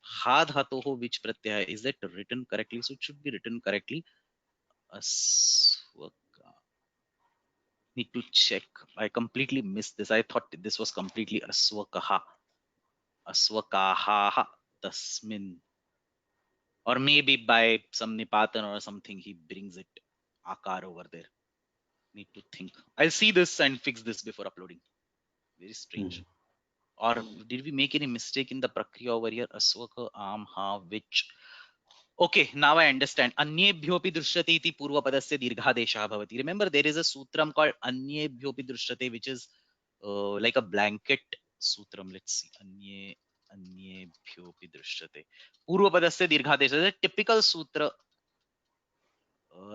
Speaker 1: ha dhatoho which pratyaya, is that written correctly? So it should be written correctly. Aswaka. Need to check. I completely missed this. I thought this was completely aswakaha. Aswakaha tasmin. Or maybe by some nipatan or something he brings it akar over there. Need to think. I'll see this and fix this before uploading. Very strange. Or did we make any mistake in the prakriya over here? Aswaka am ha which. Okay, now I understand. Anyebhyopi drishyate iti purva padasya dirghadesha bhavati. Remember, there is a sutram called Anyebhyopi drishyate, which is like a blanket sutram. Let's see. Anyebhyopi drishyate. Purvapadasya dirghadesha. The typical sutra.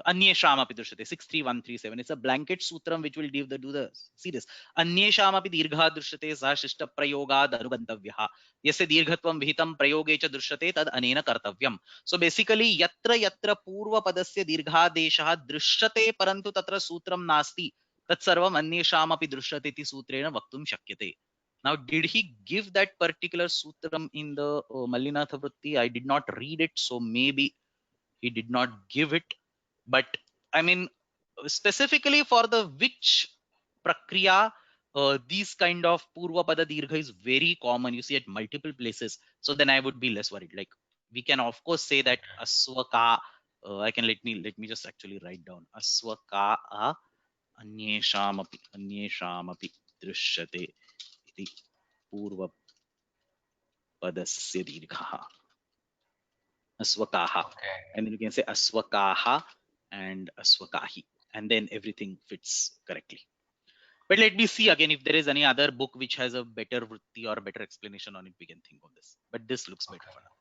Speaker 1: Anyesham api drishyate. 63137. It's a blanket sutram which will do the see this. Anyesham api dirgha drishyate sa shishta prayogad anubandhavyaha. Yasya dirghatvam vihitam prayoge cha drishyate tad anena kartavyam. So basically yatra yatra purva padasya dirghadesha drishyate parantu tatra sutram nasti tat sarvam anyesham api drishyate iti sutrena vaktum shakyate. Now, did he give that particular sutram in the Mallinatha Vritti? I did not read it, so maybe he did not give it. But I mean, specifically for the which prakriya, these kind of purva pada dirgha is very common. You see at multiple places. So then I would be less worried. Like we can of course say that aswaka. I can let me just actually write down aswaka anyeshamapi drishyate iti purva padasya dirgha aswakaha, and then you can say aswakaha and aswakahi, and then everything fits correctly. But let me see again if there is any other book which has a better vritti or a better explanation on it. We can think of this, but this looks better for now.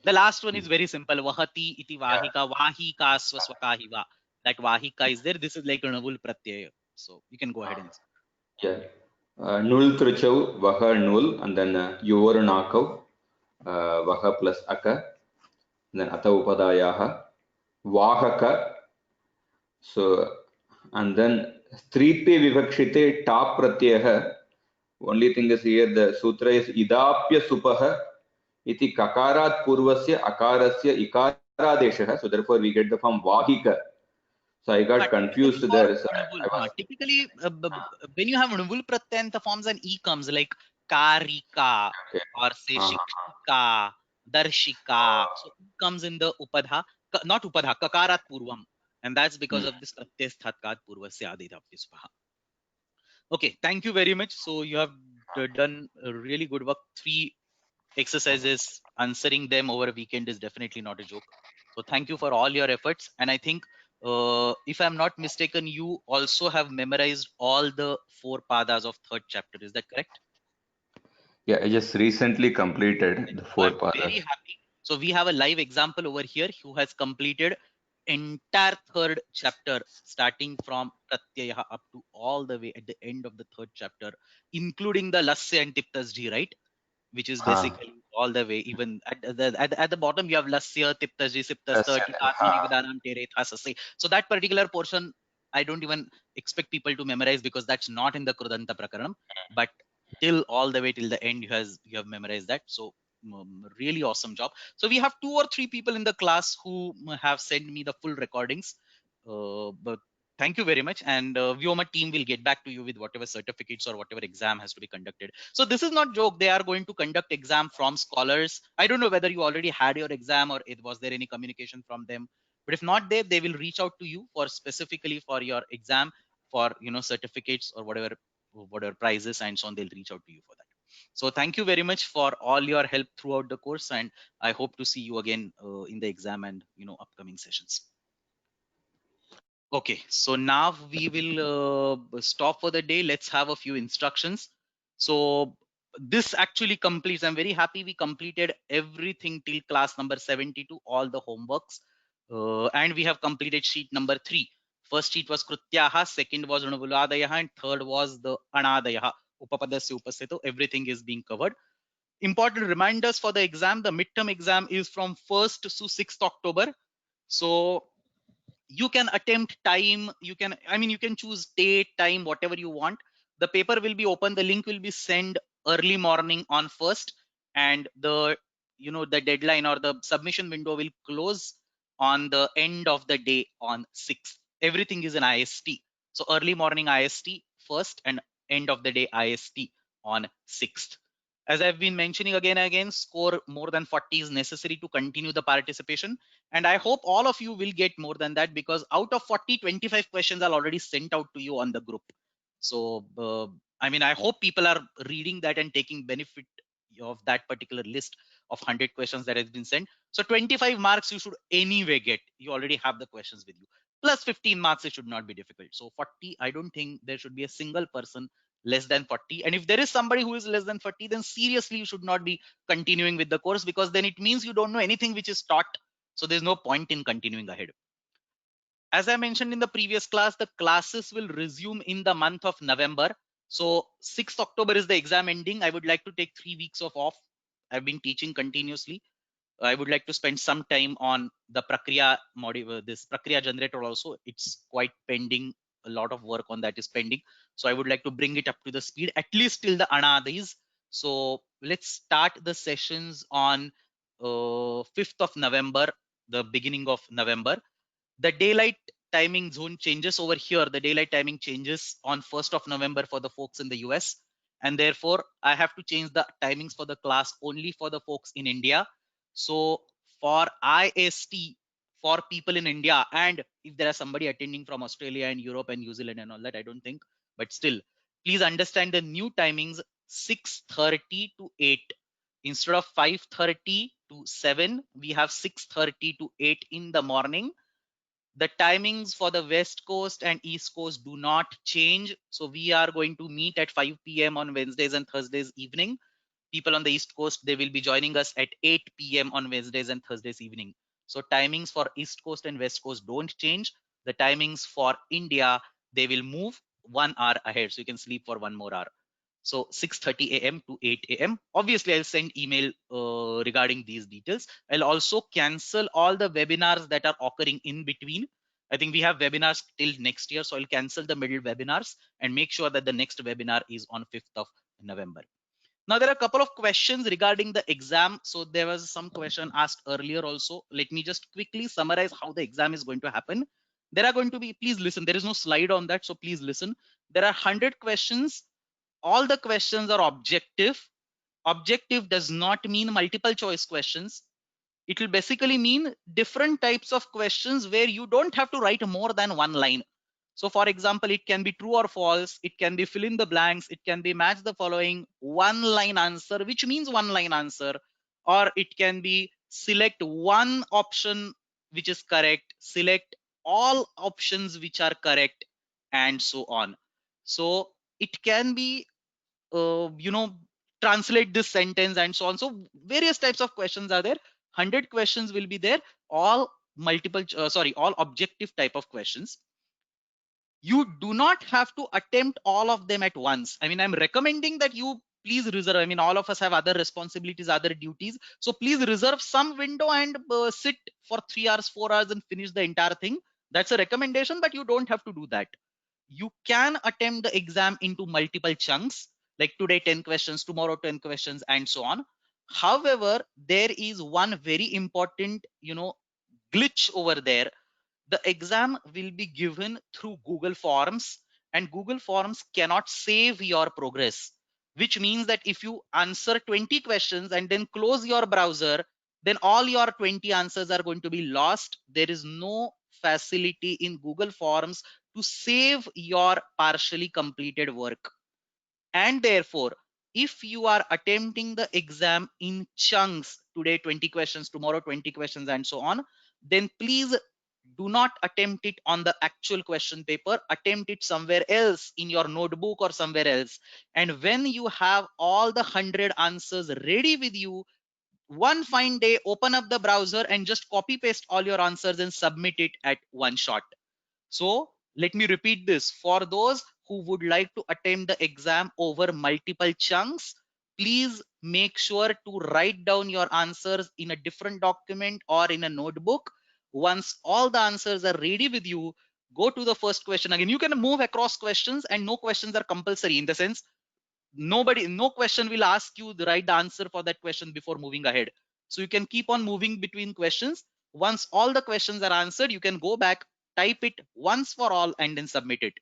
Speaker 1: The last one is very simple. Vahati iti vahika, vahika swaswakahi va. That vahika is there. This is like a navul pratyaya. So you can go ahead and see.
Speaker 2: Yeah. Nul trichau, vaha nul, and then yuvar nakau, vaha plus aka, and then ata upadayaha, vahaka. So, and then stripe vivakshite tap pratyaya. Only thing is here the sutra is idapya supaha iti kakarat purvasya akarasya ikaradeshah. So therefore we get the form vahika. So I got confused there. So
Speaker 1: typically, when you have nuvul pratyanta forms, an e comes like karika or say shikshika, darshika. So e comes in the upadha, not upadha, kakarat purvam, and that's because of this pratyasthatkat purvasya adidapyaspaha. Okay, thank you very much. So you have done a really good work. 3 exercises, answering them over a weekend is definitely not a joke. So thank you for all your efforts. And I think if I'm not mistaken, you also have memorized all the 4 padas of 3rd chapter. Is that correct?
Speaker 2: Yeah, I just recently completed the 4 padas.
Speaker 1: Very happy. So we have a live example over here who has completed entire 3rd chapter, starting from Pratyaya up to all the way at the end of the 3rd chapter, including the Lasya and Tiptasji, right? Which is basically all the way, even at the bottom you have Lasya, Tiptasji, Siptastha, Chitatmanivadanam, Tere, Thasase. So that particular portion, I don't even expect people to memorize because that's not in the Krudanta Prakaranam. But till all the way till the end, you have memorized that. So really awesome job. So we have 2 or 3 people in the class who have sent me the full recordings. But thank you very much. And Vyoma team will get back to you with whatever certificates or whatever exam has to be conducted. So this is not joke. They are going to conduct exam from scholars. I don't know whether you already had your exam or was there any communication from them. But if not there, they will reach out to you for specifically for your exam, for certificates or whatever prizes and so on. They'll reach out to you for that. So thank you very much for all your help throughout the course, and I hope to see you again in the exam and upcoming sessions. Okay, so now we will stop for the day. Let's have a few instructions. So this actually completes. I'm very happy we completed everything till class number 72, all the homeworks, and we have completed sheet number 3. First sheet was Krutyaha, second was Anuvuladayaha, and third was the Anadayaha, Upapadasya Upasito. Everything is being covered. Important reminders for the exam. The midterm exam is from 1st to 6th October. So you can attempt time, you can choose date, time, whatever you want. The paper will be open, the link will be sent early morning on 1st, and the the deadline or the submission window will close on the end of the day on 6th. Everything is in IST. So early morning IST 1st and end of the day IST on 6th. As I've been mentioning again and again, score more than 40 is necessary to continue the participation. And I hope all of you will get more than that, because out of 40, 25 questions are already sent out to you on the group. So, I hope people are reading that and taking benefit of that particular list of 100 questions that has been sent. So 25 marks you should anyway get. You already have the questions with you. Plus 15 marks, it should not be difficult. So 40, I don't think there should be a single person less than 40. And if there is somebody who is less than 40, then seriously you should not be continuing with the course, because then it means you don't know anything which is taught. So there's no point in continuing ahead. As I mentioned in the previous class, the classes will resume in the month of November. So 6th October is the exam ending. I would like to take 3 weeks of off. I've been teaching continuously. I would like to spend some time on the Prakriya module, this Prakriya generator also. It's quite pending. A lot of work on that is pending. So I would like to bring it up to the speed, at least till the Anadis. So let's start the sessions on 5th of November, the beginning of November. The daylight timing zone changes over here. The daylight timing changes on 1st of November for the folks in the US. And therefore, I have to change the timings for the class only for the folks in India. So for IST, for people in India, and if there are somebody attending from Australia and Europe and New Zealand and all that, I don't think, but still, please understand the new timings: 6:30 to 8. Instead of 5:30 to 7, we have 6:30 to 8 in the morning. The timings for the West Coast and East Coast do not change. So we are going to meet at 5 p.m. on Wednesdays and Thursdays evening. People on the East Coast, they will be joining us at 8 p.m. on Wednesdays and Thursdays evening. So timings for East Coast and West Coast don't change. The timings for India, they will move 1 hour ahead. So you can sleep for 1 more hour. So 6:30 a.m. to 8 a.m. Obviously, I'll send email regarding these details. I'll also cancel all the webinars that are occurring in between. I think we have webinars till next year. So I'll cancel the middle webinars and make sure that the next webinar is on 5th of November. Now, there are a couple of questions regarding the exam. So there was some question asked earlier also. Let me just quickly summarize how the exam is going to happen. There are going to be, please listen, there is no slide on that. So please listen. There are 100 questions. All the questions are objective. Objective does not mean multiple choice questions. It will basically mean different types of questions where you don't have to write more than one line. So for example, it can be true or false. It can be fill in the blanks. It can be match the following, one line answer, which means one line answer. Or it can be select one option which is correct, select all options which are correct, and so on. So it can be translate this sentence and so on. So various types of questions are there. 100 questions will be there, all all objective type of questions. You do not have to attempt all of them at once. I mean, I'm recommending that you please reserve. I mean, all of us have other responsibilities, other duties. So please reserve some window and sit for 3 hours, 4 hours and finish the entire thing. That's a recommendation, but you don't have to do that. You can attempt the exam into multiple chunks, like today 10 questions, tomorrow 10 questions, and so on. However, there is one very important, glitch over there. The exam will be given through Google Forms, and Google Forms cannot save your progress, which means that if you answer 20 questions and then close your browser, then all your 20 answers are going to be lost. There is no facility in Google Forms to save your partially completed work. And therefore, if you are attempting the exam in chunks, today 20 questions, tomorrow 20 questions, and so on, then please do not attempt it on the actual question paper. Attempt it somewhere else in your notebook or somewhere else. And when you have all the 100 answers ready with you, one fine day, open up the browser and just copy paste all your answers and submit it at one shot. So let me repeat this. For those who would like to attempt the exam over multiple chunks, please make sure to write down your answers in a different document or in a notebook. Once all the answers are ready with you, go to the first question. Again, you can move across questions and no questions are compulsory, in the sense no question will ask you the right answer for that question before moving ahead. So you can keep on moving between questions. Once all the questions are answered, you can go back, type it once for all, and then submit it.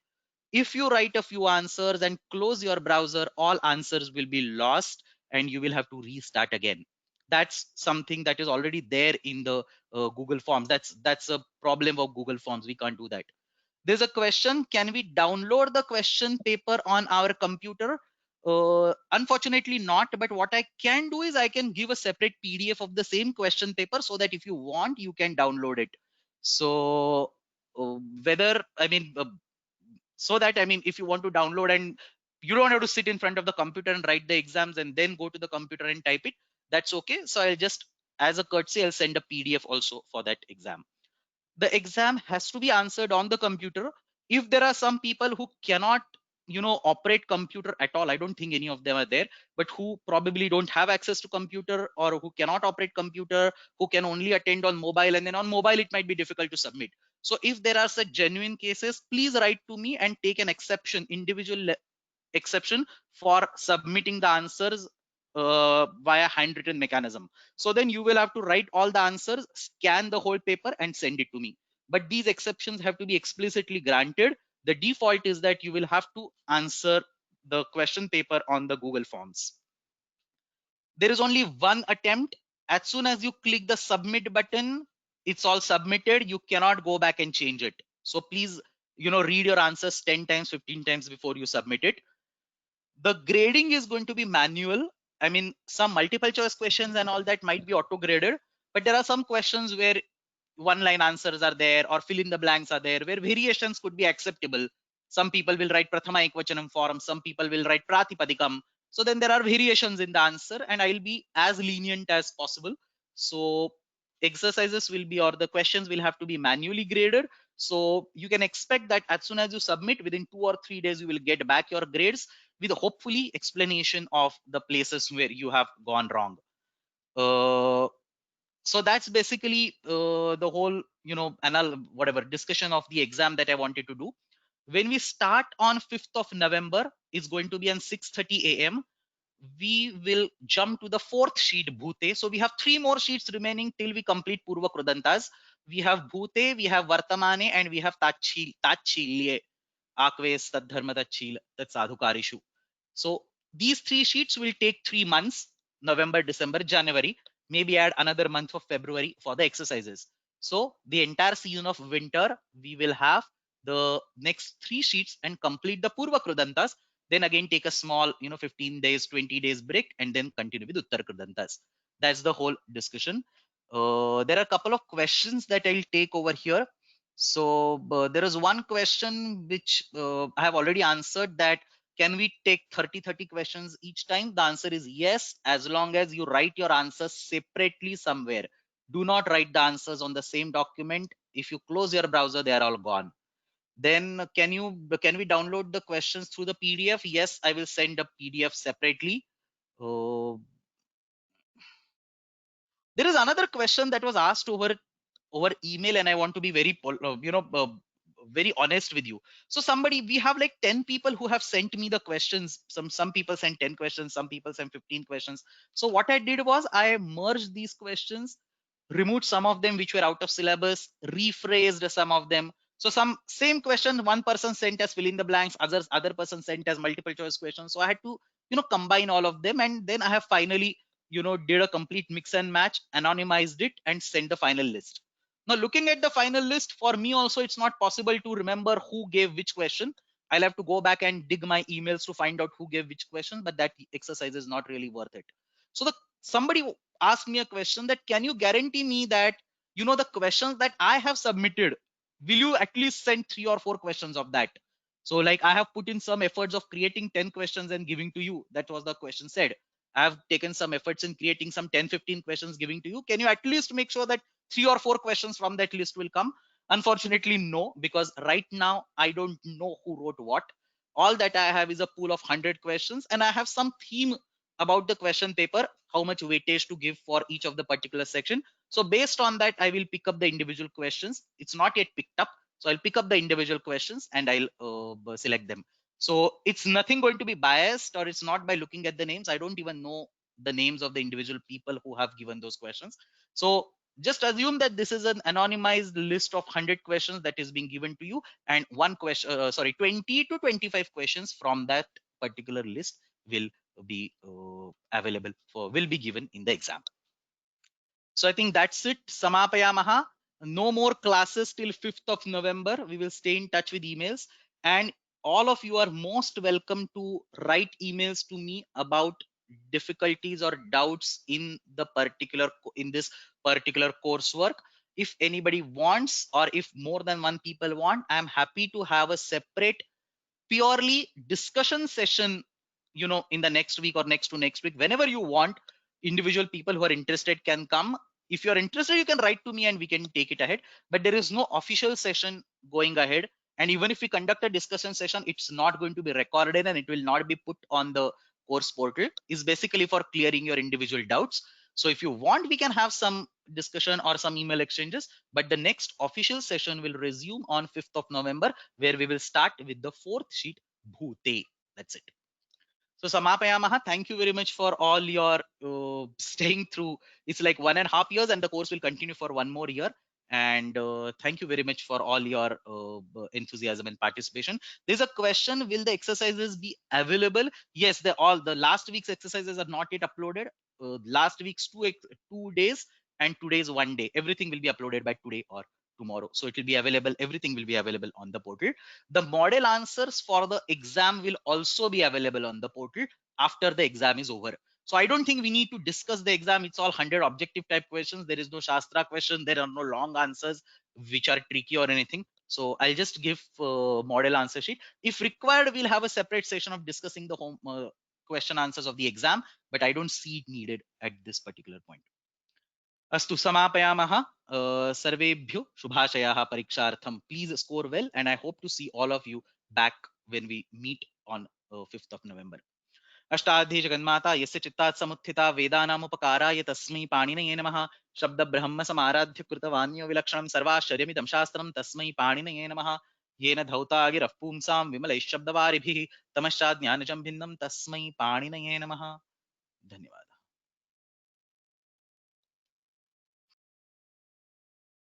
Speaker 1: If you write a few answers and close your browser, all answers will be lost and you will have to restart again. That's something that is already there in the Google Forms. That's a problem of Google Forms. We can't do that. There's a question, can we download the question paper on our computer? Unfortunately not, but what I can do is I can give a separate PDF of the same question paper so that if you want, you can download it. So whether, I mean, so that, I mean, if you want to download and you don't have to sit in front of the computer and write the exams and then go to the computer and type it. That's okay. So I'll just, as a courtesy, I'll send a PDF also for that exam. The exam has to be answered on the computer. If there are some people who cannot, operate computer at all, I don't think any of them are there, but who probably don't have access to computer or who cannot operate computer, who can only attend on mobile, and then on mobile it might be difficult to submit. So if there are such genuine cases, please write to me and take an exception, individual exception for submitting the answers via handwritten mechanism. So then you will have to write all the answers, scan the whole paper and send it to me. But these exceptions have to be explicitly granted. The default is that you will have to answer the question paper on the Google Forms. There is only one attempt. As soon as you click the submit button, it's all submitted. You cannot go back and change it. So please, read your answers 10 times, 15 times before you submit it. The grading is going to be manual. I mean, some multiple choice questions and all that might be auto graded, but there are some questions where one line answers are there or fill in the blanks are there where variations could be acceptable. Some people will write prathama ekvachanam form, some people will write pratipadikam. So then there are variations in the answer and I'll be as lenient as possible. So exercises will be, or the questions will have to be manually graded. So you can expect that as soon as you submit, within 2 or 3 days, you will get back your grades with hopefully explanation of the places where you have gone wrong. So that's basically the whole, whatever discussion of the exam that I wanted to do. When we start on 5th of November, it's going to be on 6:30 a.m. We will jump to the fourth sheet, Bhute. So we have 3 more sheets remaining till we complete Purva Krudantas. We have Bhute, we have Vartamane, and we have Tachilye, Akves, Tadharma, Tachil, Tat Sadhukarishu. So these 3 sheets will take 3 months, November, December, January, maybe add another month of February for the exercises. So the entire season of winter, we will have the next 3 sheets and complete the Purva Krudantas. Then again, take a small, 15 days, 20 days break, and then continue with Uttar Krudantas. That's the whole discussion. There are a couple of questions that I'll take over here. So there is one question which I have already answered, that can we take 30 questions each time? The answer is yes, as long as you write your answers separately somewhere. Do not write the answers on the same document. If you close your browser, they are all gone. Then can we download the questions through the PDF? Yes, I will send a PDF separately. There is another question that was asked over email, and I want to be very very honest with you. So we have like 10 people who have sent me the questions. Some people sent 10 questions, some people sent 15 questions. So what I did was I merged these questions, removed some of them which were out of syllabus, rephrased some of them. So some same question one person sent as fill in the blanks, other person sent as multiple choice questions. So I had to combine all of them, and then I have finally did a complete mix and match, anonymized it, and sent the final list. Now looking at the final list, for me also it's not possible to remember who gave which question. I'll have to go back and dig my emails to find out who gave which question, but that exercise is not really worth it. So somebody asked me a question that, can you guarantee me that the questions that I have submitted, will you at least send 3 or 4 questions of that? So like I have put in some efforts of creating 10 questions and giving to you. That was the question said. I have taken some efforts in creating some 10-15 questions giving to you. Can you at least make sure that 3 or 4 questions from that list will come? Unfortunately, no, because right now I don't know who wrote what. All that I have is a pool of 100 questions, and I have some theme about the question paper, how much weightage to give for each of the particular section. So based on that, I will pick up the individual questions. It's not yet picked up. So I'll pick up the individual questions and I'll select them. So it's nothing going to be biased, or it's not by looking at the names. I don't even know the names of the individual people who have given those questions. So just assume that this is an anonymized list of 100 questions that is being given to you, and 20 to 25 questions from that particular list will be will be given in the exam. So I think that's it. Samapayamaha. No more classes till 5th of November. We will stay in touch with emails, and all of you are most welcome to write emails to me about difficulties or doubts in this particular coursework. If anybody wants, or if more than one people want, I'm happy to have a separate purely discussion session, you know, in the next week or next to next week, whenever you want. Individual people who are interested can come. If you're interested, you can write to me and we can take it ahead, but there is no official session going ahead. And even if we conduct a discussion session, it's not going to be recorded and it will not be put on the course portal. Is basically for clearing your individual doubts. So if you want, we can have some discussion or some email exchanges, but the next official session will resume on 5th of November, where we will start with the fourth sheet, Bhute. That's it. So Samapayamaha, thank you very much for all your staying through. It's like 1.5 years and the course will continue for 1 more year. And thank you very much for all your enthusiasm and participation. There's a question, will the exercises be available? Yes, all the last week's exercises are not yet uploaded. Last week's 2 days and today's 1 day. Everything will be uploaded by today or tomorrow. So it will be available. Everything will be available on the portal. The model answers for the exam will also be available on the portal after the exam is over. So I don't think we need to discuss the exam. It's all 100 objective type questions. There is no Shastra question. There are no long answers which are tricky or anything. So I'll just give model answer sheet. If required, we'll have a separate session of discussing the home question answers of the exam, but I don't see it needed at this particular point. अस्तु समापयामः. सर्वेभ्यो शुभाशयाः परीक्षार्थं. Please score well and I hope to see all of you back when we meet on 5th of November. Ashtadhyayi जगन्माता यस्य चित्तात् समुत्थिता वेदानामुपकाराय तस्मै पाणिनये नमः. शब्द ब्रह्म समाराध्य कृतवान्यो विलक्षणं सर्वाश्चर्यमिदं शास्त्रं तस्मै पाणिनये नमः. येन धौता गिरः पुंसां विमलैः शब्दवारिभिः तमश्चाज्ञानजं भिन्नं तस्मै पाणिनये नमः. धन्यवाद.